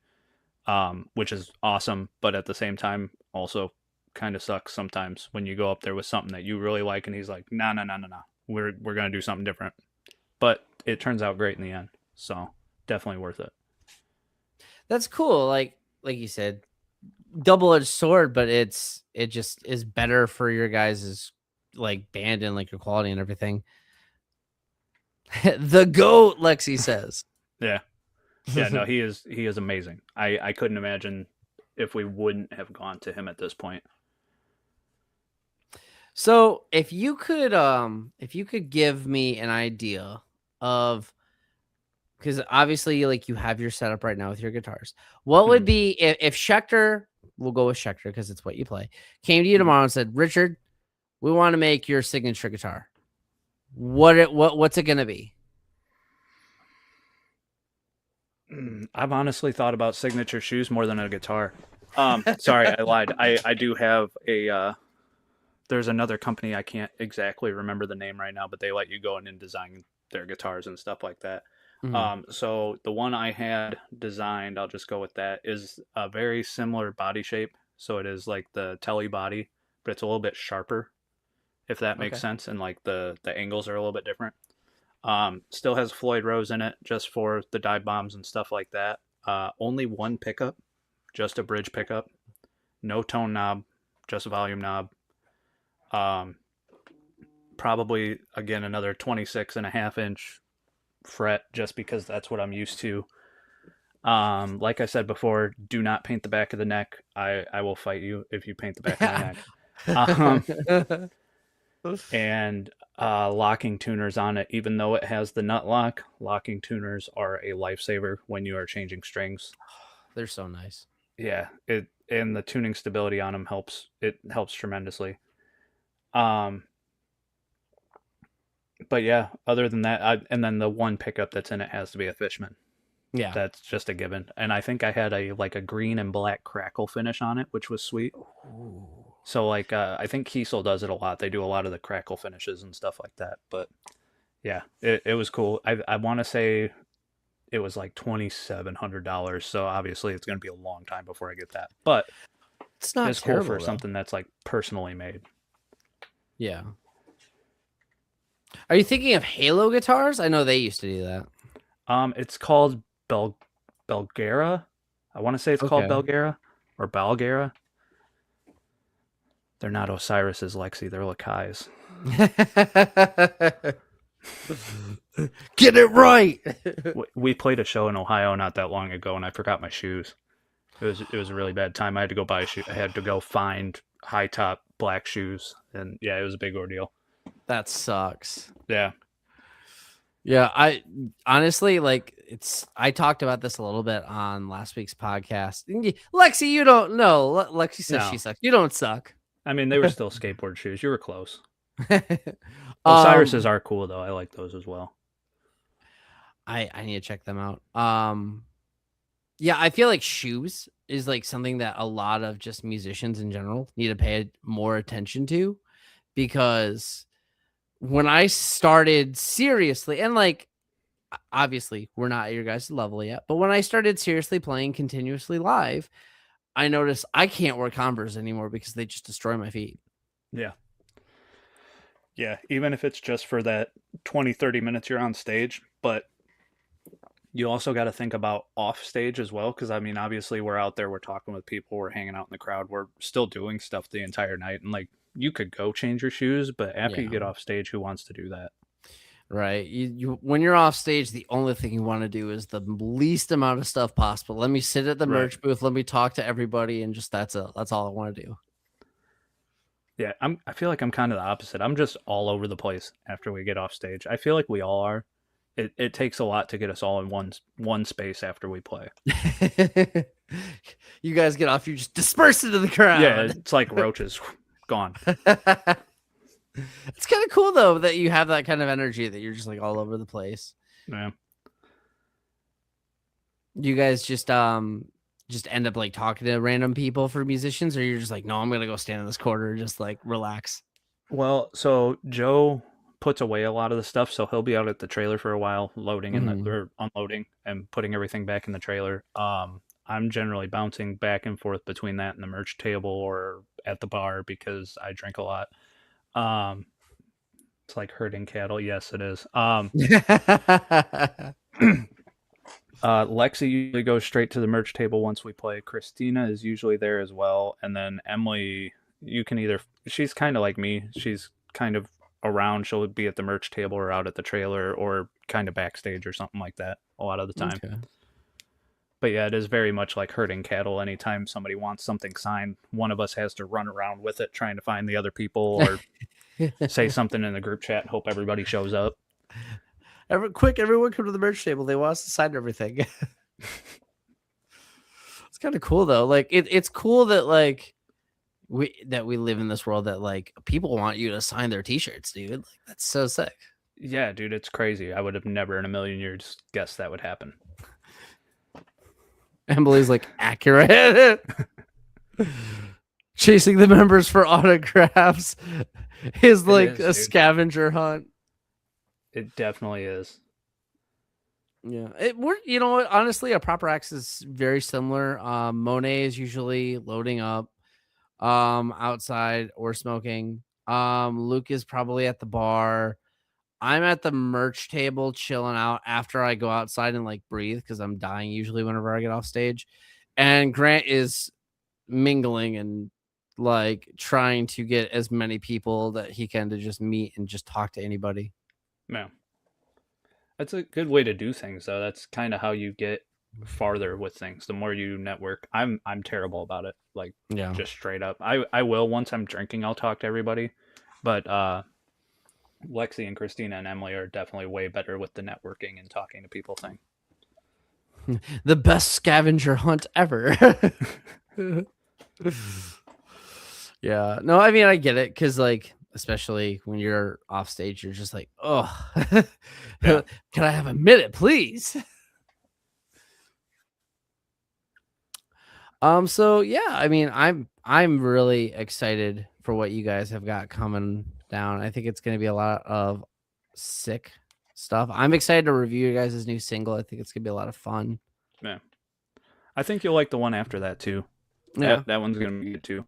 which is awesome. But at the same time, also kind of sucks sometimes when you go up there with something that you really like, and he's like, "No, we're gonna do something different." But it turns out great in the end, so definitely worth it. That's cool. Like you said, double-edged sword, but it just is better for your guys' like band and like your quality and everything. The GOAT, Lexi says. Yeah. No, he is amazing. I couldn't imagine if we wouldn't have gone to him at this point. So if you could give me an idea of, because obviously like you have your setup right now with your guitars, what would be if Schecter, we'll go with Schecter because it's what you play, came to you tomorrow and said, Richard, we want to make your signature guitar. What's it gonna be? I've honestly thought about signature shoes more than a guitar. Sorry, I lied. I do have a there's another company, I can't exactly remember the name right now, but they let you go in and design their guitars and stuff like that. So the one I had designed, I'll just go with that, is a very similar body shape. So it is like the Telly body, but it's a little bit sharper, if that makes sense. And like the angles are a little bit different. Still has Floyd Rose in it just for the dive bombs and stuff like that. Only one pickup, just a bridge pickup. No tone knob, just a volume knob. Probably, again, another 26.5-inch fret just because that's what I'm used to. Like I said before, do not paint the back of the neck. I will fight you if you paint the back of the neck. And locking tuners on it, even though it has the nut lock, locking tuners are a lifesaver when you are changing strings. They're so nice. Yeah, and the tuning stability on them helps tremendously. But yeah, other than that, and then the one pickup that's in it has to be a Fishman. Yeah, that's just a given. And I think I had a green and black crackle finish on it, which was sweet. Ooh. So like I think Kiesel does it a lot. They do a lot of the crackle finishes and stuff like that. But yeah, it was cool. I want to say it was like $2,700. So obviously it's going to be a long time before I get that. But it's not cool for something that's like personally made. Yeah. Are you thinking of Halo guitars? I know they used to do that. It's called Belgara. I want to say it's called Belgara or Balgara. They're not Osiris's, Lexi. They're Lakai's. Get it right. We played a show in Ohio not that long ago, and I forgot my shoes. It was a really bad time. I had to go buy shoes. I had to go find high top black shoes, and yeah, it was a big ordeal. That sucks. Yeah. Yeah, I honestly I talked about this a little bit on last week's podcast. Lexi, you don't know. Lexi says she sucks. You don't suck. I mean, they were still skateboard shoes. You were close. Osiris's are cool though. I like those as well. I need to check them out. Yeah, I feel like shoes is like something that a lot of just musicians in general need to pay more attention to, because when I started seriously, and like obviously we're not at your guys' level yet, but when I started seriously playing continuously live, I noticed I can't wear Converse anymore because they just destroy my feet. Yeah. Yeah, even if it's just for that 20, 30 minutes you're on stage, but you also got to think about off stage as well. Because, I mean, obviously, we're out there, we're talking with people, we're hanging out in the crowd, we're still doing stuff the entire night. And, like, you could go change your shoes, but after you Yeah. get off stage, who wants to do that? Right. You when you're off stage, the only thing you want to do is the least amount of stuff possible. Let me sit at the Right. merch booth, let me talk to everybody, and just that's it. That's all I want to do. Yeah, I feel like I'm kind of the opposite. I'm just all over the place after we get off stage. I feel like we all are. It takes a lot to get us all in one space after we play. You guys get off, you just disperse into the Yeah, crowd. it's like roaches gone. It's kind of cool though that you have that kind of energy that you're just like all over the place. Yeah. You guys just end up like talking to random people for musicians, or you're just like, no, I'm gonna go stand in this corner and just like relax. Well, so Joe puts away a lot of the stuff, so he'll be out at the trailer for a while, loading Mhm. or unloading and putting everything back in the trailer. I'm generally bouncing back and forth between that and the merch table or at the bar because I drink a lot. Um, it's like herding cattle. Yes, it is. Lexi usually goes straight to the merch table once we play. Christina is usually there as well, and then Emily, you can either she's kind of like me. She's kind of around. She'll be at the merch table or out at the trailer or kind of backstage or something like that a lot of the time. Okay. But yeah, it is very much like herding cattle. Anytime somebody wants something signed, one of us has to run around with it trying to find the other people or say something in the group chat and hope everybody shows up. Everyone come to the merch table. They want us to sign everything. It's kind of cool though. Like it's cool that like we live in this world that like people want you to sign their t-shirts, dude. Like that's so sick. Yeah, dude, it's crazy. I would have never in a million years guessed that would happen. Emily's like accurate. Chasing the members for autographs is like a scavenger hunt. It definitely is. Yeah, you know what? Honestly, a proper axe is very similar. Monet is usually loading up, outside or smoking. Luke is probably at the bar. I'm at the merch table chilling out after I go outside and like breathe because I'm dying usually whenever I get off stage. And Grant is mingling and like trying to get as many people that he can to just meet and just talk to anybody. Yeah. That's a good way to do things though. That's kind of how you get farther with things. The more you network. I'm terrible about it. Like Yeah. just straight up. I will once I'm drinking, I'll talk to everybody. But Lexi and Christina and Emily are definitely way better with the networking and talking to people thing. The best scavenger hunt ever. Yeah. No, I mean I get it because like especially when you're off stage, you're just like, oh, Yeah. can I have a minute, please? So yeah, I mean, I'm really excited for what you guys have got coming down. I think it's gonna be a lot of sick stuff. I'm excited to review you guys' new single. I think it's gonna be a lot of fun. Yeah. I think you'll like the one after that too. Yeah. That one's gonna be good too.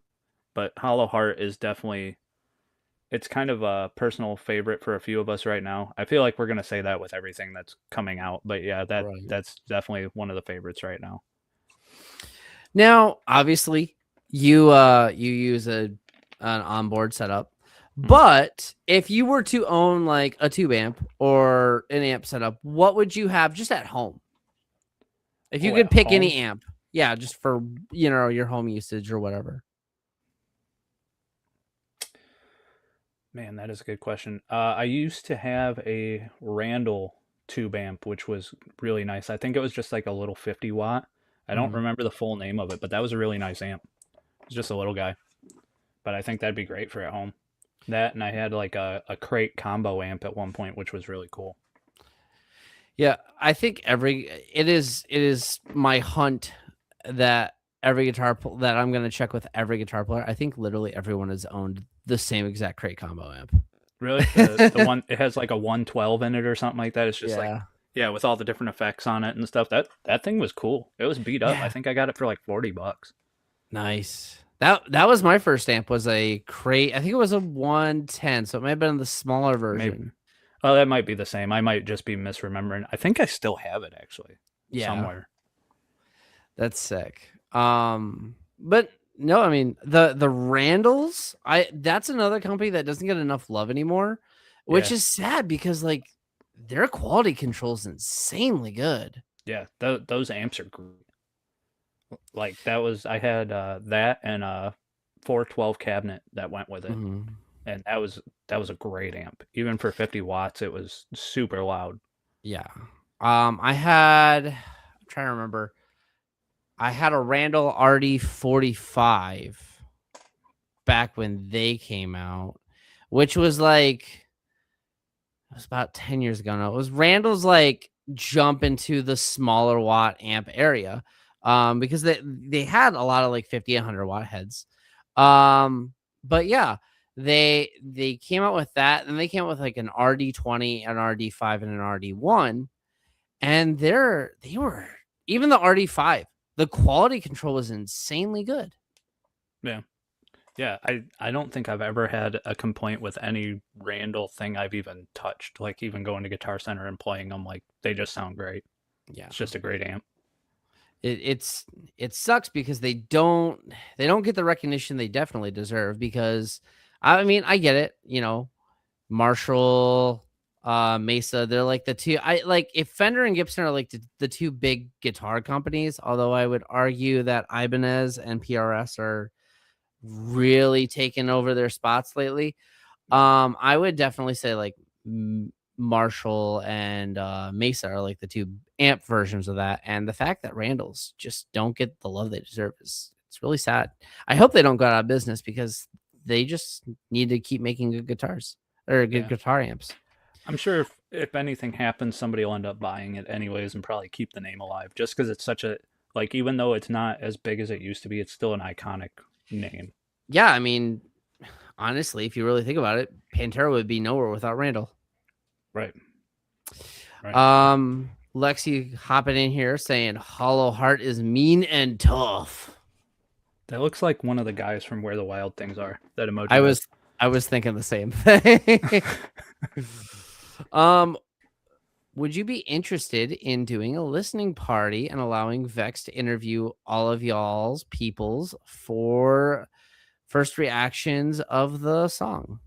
But Hollow Heart is definitely it's kind of a personal favorite for a few of us right now. I feel like we're gonna say that with everything that's coming out. But yeah, Right. that's definitely one of the favorites right now. Now, obviously, you use an onboard setup, but if you were to own like a tube amp or an amp setup, what would you have just at home? If you could pick any amp, yeah, just for your home usage or whatever. Man, that is a good question. I used to have a Randall tube amp, which was really nice. I think it was just like a little 50 watt. I don't remember the full name of it, but that was a really nice amp. It was just a little guy. But I think that'd be great for at home. That, and I had like a crate combo amp at one point, which was really cool. Yeah, I think it is my hunt that every that I'm gonna check with every guitar player. I think literally everyone has owned the same exact crate combo amp. Really? The one, it has like a 112 in it or something like that. It's just like, Yeah. yeah, with all the different effects on it and stuff. That thing was cool. It was beat up. I Yeah. think I got it for like $40. Nice. That was my first amp, was a crate. I think it was a 110, so it might have been the smaller version. Maybe. Oh, that might be the same. I might just be misremembering. I think I still have it actually. Yeah. Somewhere. That's sick. But no, I mean the Randalls, that's another company that doesn't get enough love anymore, which Yeah. is sad because like their quality control is insanely good. Yeah, those amps are great. Like that was, I had that and a 412 cabinet that went with it. Mhm. And that was a great amp. Even for 50 watts, it was super loud. Yeah. I'm trying to remember. I had a Randall RD45 back when they came out, which was like, it was about 10 years ago now. It was Randall's like jump into the smaller watt amp area, because they had a lot of like 50 and 100 watt heads. But yeah, they came out with that, and they came out with like an RD20, an RD5, and an RD1, and they were, even the RD5, the quality control was insanely good. Yeah. Yeah, I don't think I've ever had a complaint with any Randall thing I've even touched. Like even going to Guitar Center and playing them, like they just sound great. Yeah. It's just a great amp. It sucks because they don't get the recognition they definitely deserve, because I mean, I get it, Marshall, Mesa, they're like the two, I like, if Fender and Gibson are like the two big guitar companies, although I would argue that Ibanez and PRS are really taking over their spots lately. I would definitely say like Marshall and Mesa are like the two amp versions of that, and the fact that Randalls just don't get the love they deserve it's really sad. I hope they don't go out of business, because they just need to keep making good guitars or good guitar amps. I'm sure if anything happens, somebody will end up buying it anyways and probably keep the name alive, just because it's such a, like, even though it's not as big as it used to be, it's still an iconic name. Yeah, I mean, honestly, if you really think about it, Pantera would be nowhere without Randall. Right. Lexi hopping in here saying Hollow Heart is mean and tough. That looks like one of the guys from Where the Wild Things Are. That emoji. I was thinking the same thing. Would you be interested in doing a listening party and allowing Vex to interview all of y'all's peoples for first reactions of the song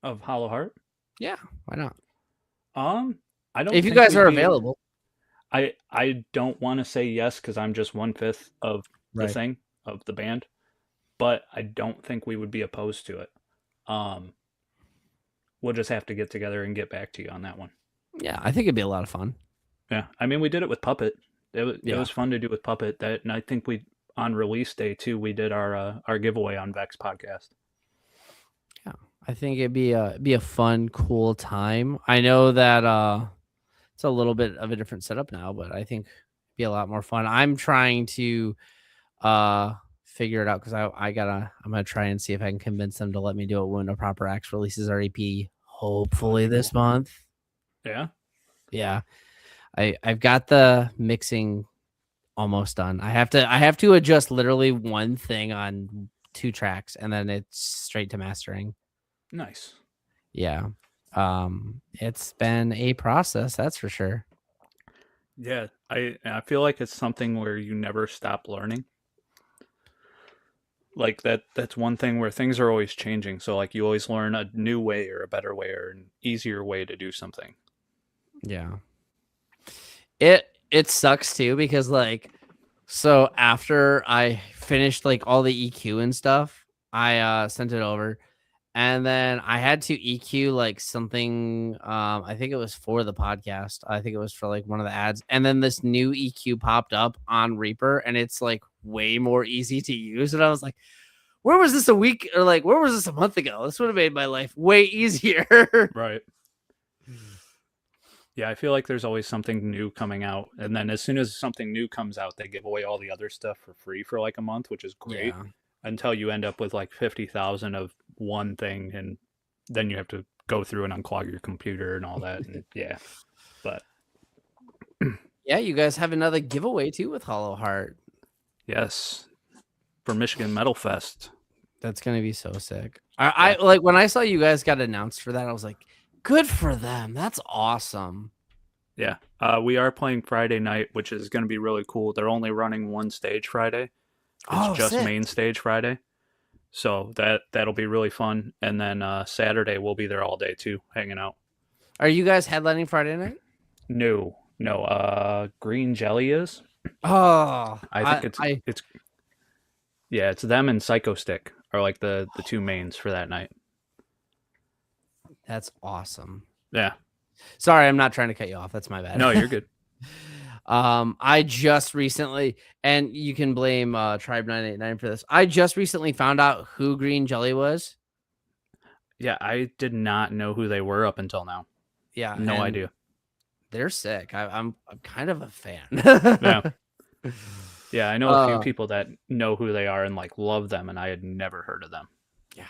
Of Hollow Heart? Yeah, why not? I don't. If you guys are available, I don't want to say yes because I'm just 1/5 of the thing of the band, but I don't think we would be opposed to it. We'll just have to get together and get back to you on that one. Yeah, I think it'd be a lot of fun. Yeah, I mean, we did it with Puppet. It was fun to do with Puppet. That, and I think we, on release day too, we did our giveaway on Vex podcast. Yeah, I think it'd be a fun, cool time. I know that it's a little bit of a different setup now, but I think it'd be a lot more fun. I'm trying to figure it out, because I'm gonna try and see if I can convince them to let me do it when No Proper Acts releases our EP, hopefully this month. Yeah, I've got the mixing almost done. I have to adjust literally one thing on 2 tracks, and then it's straight to mastering. Nice. Yeah. It's been a process, that's for sure. Yeah, I feel like it's something where you never stop learning. Like that's one thing where things are always changing. So like you always learn a new way or a better way or an easier way to do something. Yeah. It sucks too, because like, so after I finished like all the EQ and stuff, I sent it over, and then I had to EQ like something, I think it was for the podcast. I think it was for like one of the ads, and then this new EQ popped up on Reaper, and it's like way more easy to use, and I was like, where was this a week, or like where was this a month ago? This would have made my life way easier. Right. Yeah, I feel like there's always something new coming out, and then as soon as something new comes out, they give away all the other stuff for free for like a month, which is great. Yeah. Until you end up with like 50,000 of one thing, and then you have to go through and unclog your computer and all that. And yeah, but Yeah, you guys have another giveaway too with Hollow Heart. yes, for Michigan Metal Fest. That's gonna be so sick. I like when I saw you guys got announced for that, I was like, good for them. That's awesome. Yeah, we are playing Friday night, which is going to be really cool. They're only running one stage Friday. It's just sick. main stage Friday. So that'll be really fun. And then Saturday we'll be there all day too, hanging out. Are you guys headlining Friday night? No. Green Jelly is. Oh, I think it's yeah, it's them and Psycho Stick are like the two mains for that night. That's awesome. Yeah. Sorry, I'm not trying to cut you off. That's my bad. No, you're good. I just recently, and you can blame Tribe 989 for this. I just recently found out who Green Jelly was. Yeah, I did not know who they were up until now. Yeah, no idea. They're sick. I'm kind of a fan. Yeah. Yeah, I know a few people that know who they are and like love them, and I had never heard of them. Yeah.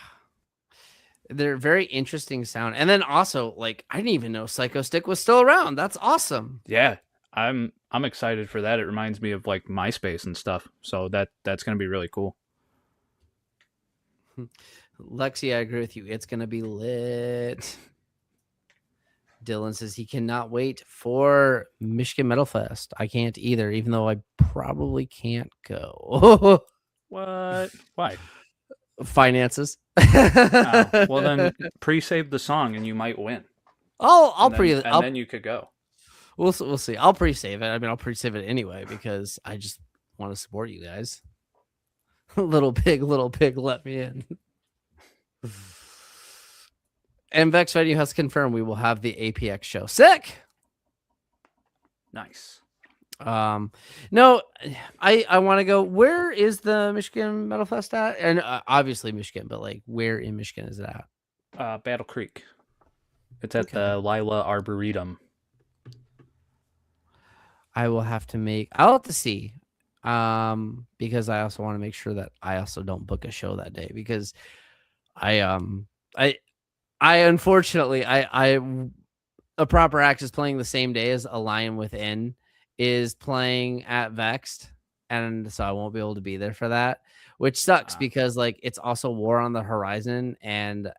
They're very interesting sound. And then also, like, I didn't even know Psycho Stick was still around. That's awesome. Yeah. I'm excited for that. It reminds me of like MySpace and stuff. So that's gonna be really cool. Lexi, I agree with you. It's gonna be lit. Dylan says he cannot wait for Michigan Metal Fest. I can't either, even though I probably can't go. What? Why? Finances. Well, then pre-save the song and you might win. Then you could go. We'll see. I'll pre-save it. I mean, I'll pre-save it anyway because I just want to support you guys. Little pig, let me in. And Vex Venue has confirmed we will have the APX show. Sick. Nice. No, I want to go. Where is the Michigan Metal Fest at? And obviously Michigan, but like, where in Michigan is it at? Battle Creek. It's at the Lila Arboretum. I'll have to see. Because I also want to make sure that I also don't book a show that day because I unfortunately a proper act is playing the same day as A Lion Within is playing at Vexed, and so I won't be able to be there for that, which sucks because like it's also War on the Horizon and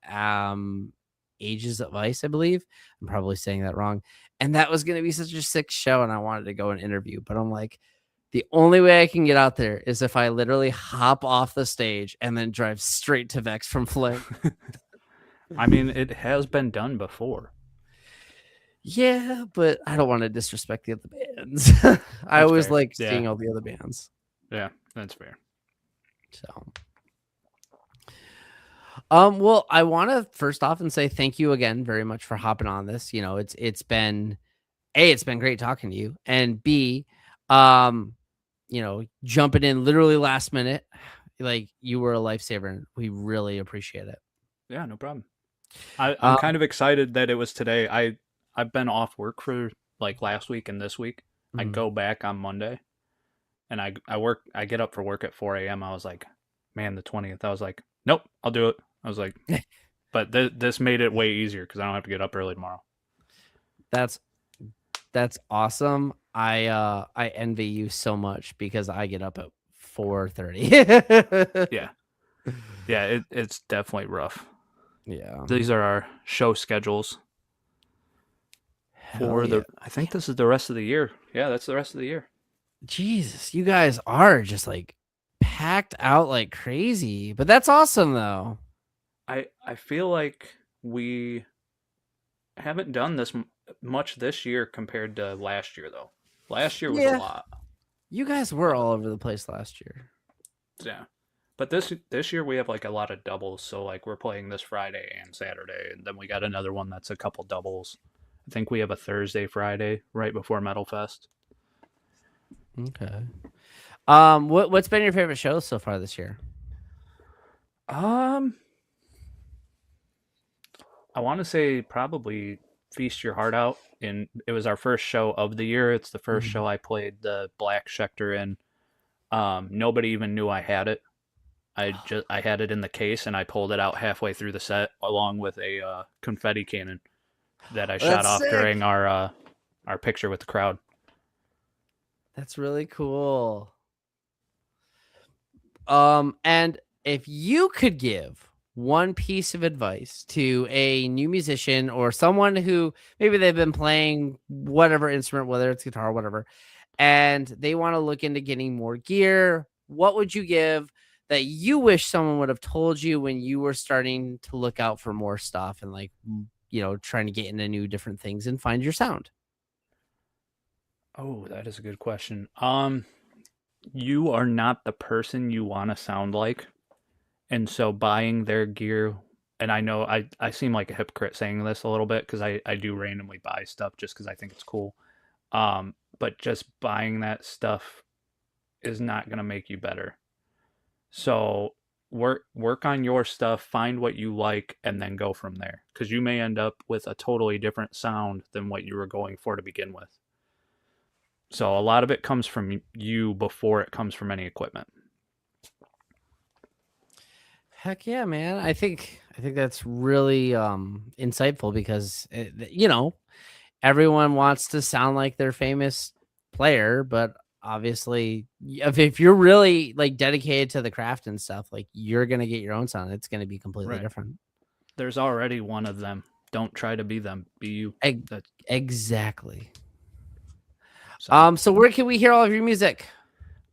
Ages of Ice, I believe. I'm probably saying that wrong. And that was gonna be such a sick show, and I wanted to go and interview, but I'm like, the only way I can get out there is if I literally hop off the stage and then drive straight to Vex from Flint. I mean, it has been done before. Yeah, but I don't want to disrespect the other bands. I always like seeing all the other bands. Yeah, that's fair. So, well, I want to first off and say thank you again very much for hopping on this. You know, it's been great talking to you, and B, you know, jumping in literally last minute, like you were a lifesaver, and we really appreciate it. Yeah, no problem. I'm kind of excited that it was today. I've been off work for like last week and this week. I go back on Monday, and I get up for work at 4 a.m. I was like, man, the 20th. I was like, nope, I'll do it. I was like, but this made it way easier because I don't have to get up early tomorrow. That's awesome. I envy you so much because I get up at 4:30. Yeah, it's definitely rough. Yeah, these are our show schedules for I think this is the rest of the year. Yeah, that's the rest of the year. Jesus, you guys are just like packed out like crazy, but that's awesome though. I feel like we haven't done this much this year compared to last year though. Last year was a lot. You guys were all over the place last year. Yeah. But this year we have like a lot of doubles, so like we're playing this Friday and Saturday, and then we got another one that's a couple doubles. I think we have a Thursday, Friday right before Metal Fest. Okay. What's been your favorite show so far this year? I want to say probably Feast Your Heart Out, and it was our first show of the year. It's the first show I played the Black Schecter in. Nobody even knew I had it. I had it in the case, and I pulled it out halfway through the set along with a confetti cannon that I shot off during our picture with the crowd. That's really cool. And if you could give one piece of advice to a new musician or someone who maybe they've been playing whatever instrument, whether it's guitar or whatever, and they want to look into getting more gear, what would you give that you wish someone would have told you when you were starting to look out for more stuff and like, you know, trying to get into new different things and find your sound? Oh, that is a good question. You are not the person you want to sound like. And so buying their gear, and I know I seem like a hypocrite saying this a little bit because I do randomly buy stuff just because I think it's cool. But just buying that stuff is not going to make you better. So work on your stuff, find what you like, and then go from there. Because you may end up with a totally different sound than what you were going for to begin with. So a lot of it comes from you before it comes from any equipment. Heck yeah, man. I think that's really insightful because, you know, everyone wants to sound like their famous player, but obviously if you're really like dedicated to the craft and stuff, like you're going to get your own sound. It's going to be completely different. There's already one of them. Don't try to be them. Be you. Exactly. So where can we hear all of your music?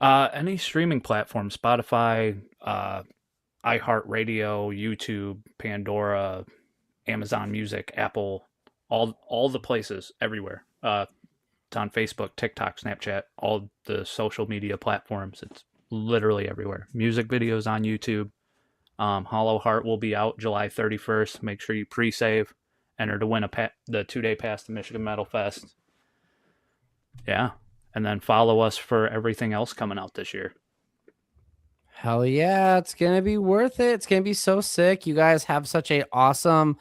Any streaming platform, Spotify, iHeartRadio, YouTube, Pandora, Amazon Music, Apple, all the places, everywhere. It's on Facebook, TikTok, Snapchat, all the social media platforms. It's literally everywhere. Music videos on YouTube. Hollow Heart will be out July 31st. Make sure you pre-save. Enter to win the 2-day pass to Michigan Metal Fest. Yeah. And then follow us for everything else coming out this year. Hell yeah. It's going to be worth it. It's going to be so sick. You guys have such a awesome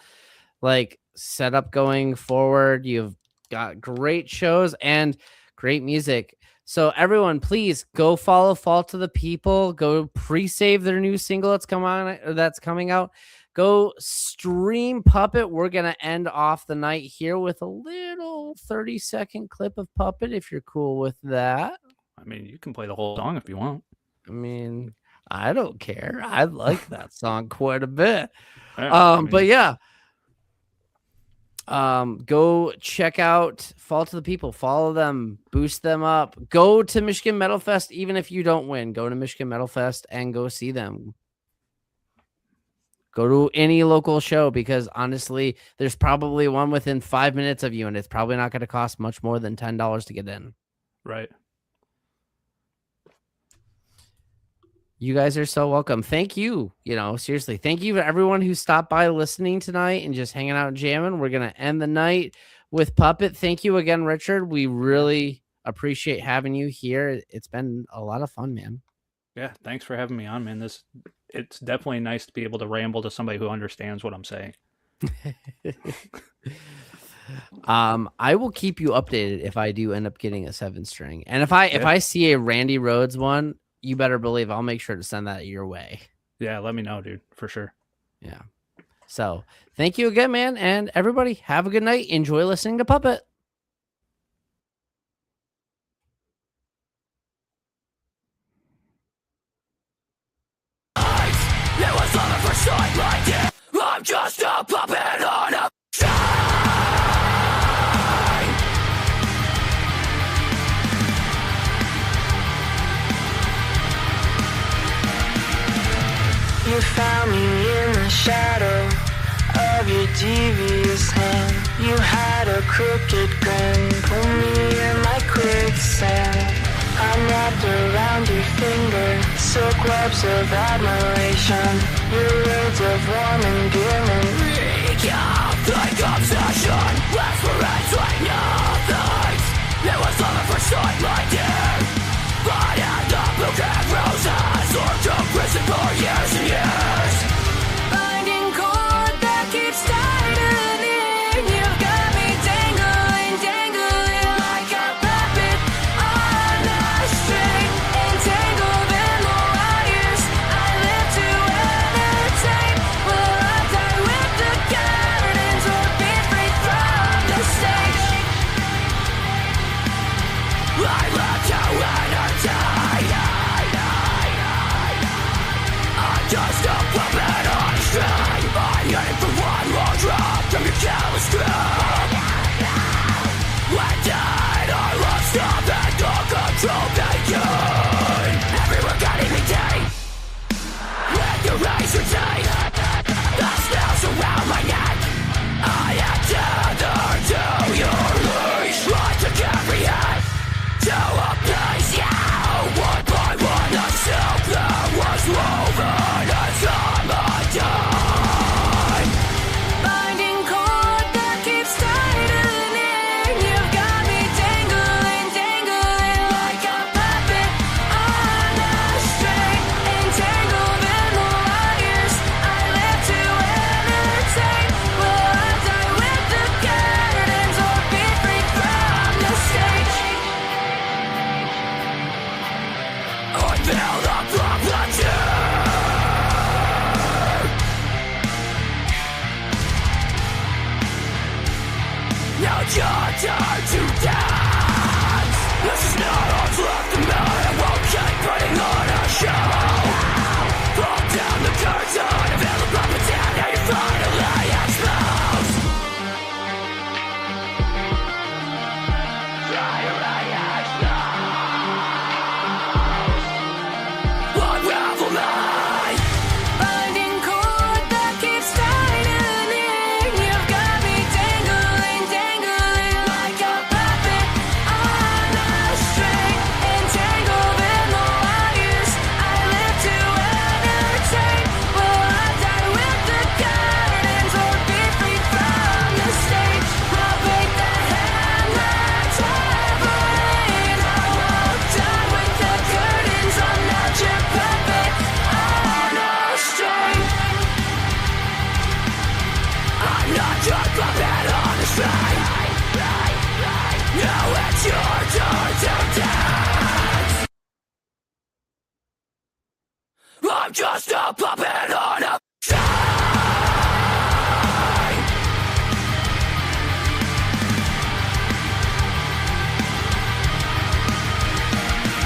like setup going forward. You've got great shows and great music. So everyone, please go follow Fault to the People. Go pre-save their new single that's coming out. Go stream Puppet. We're going to end off the night here with a little 30-second clip of Puppet, if you're cool with that. I mean, you can play the whole song if you want. I mean, I don't care. I like that song quite a bit. Yeah, but yeah. Go check out Fault to the People. Follow them. Boost them up. Go to Michigan Metal Fest, even if you don't win. Go to Michigan Metal Fest and go see them. Go to any local show because honestly, there's probably one within 5 minutes of you, and it's probably not going to cost much more than $10 to get in. Right. You guys are so welcome. Thank you. You know, seriously, thank you to everyone who stopped by listening tonight and just hanging out and jamming. We're going to end the night with Puppet. Thank you again, Richard. We really appreciate having you here. It's been a lot of fun, man. Yeah, thanks for having me on, man. It's definitely nice to be able to ramble to somebody who understands what I'm saying. I will keep you updated if I do end up getting a 7-string. And if I see a Randy Rhoads one, you better believe I'll make sure to send that your way. Yeah, let me know, dude, for sure. Yeah. So thank you again, man. And everybody have a good night. Enjoy listening to Puppet. It was on the first time like it. I'm just a puppet on a chain. You found me in the shadow of your devious hand. You had a crooked grin, pull me in like quicksand. I'm wrapped around your finger, silk webs of admiration. Your words of warm endearment Reek of like obsession, aspirants like nothing. It was on the first time like it. But in the broken roses, or to prison for years and years. Binding cord that keeps tightening. You've got me feel the property. Now it's your turn to dance. This is not what's left of me. I won't keep putting on a show. Pull down the curtain and feel the property. Now you're finally exposed. Unravel me. Binding cord that keeps tightening. You've got me dangling, dangling like a puppet on a string, entangled in the wires. I live to entertain. Will I die with the curtains or be free from the stage? I'll break the hand that's hovering. I won't die with the curtains. I'm not your puppet on a string. I'm not your puppet on a string. Now it's your turn to dance. I'm just a puppet.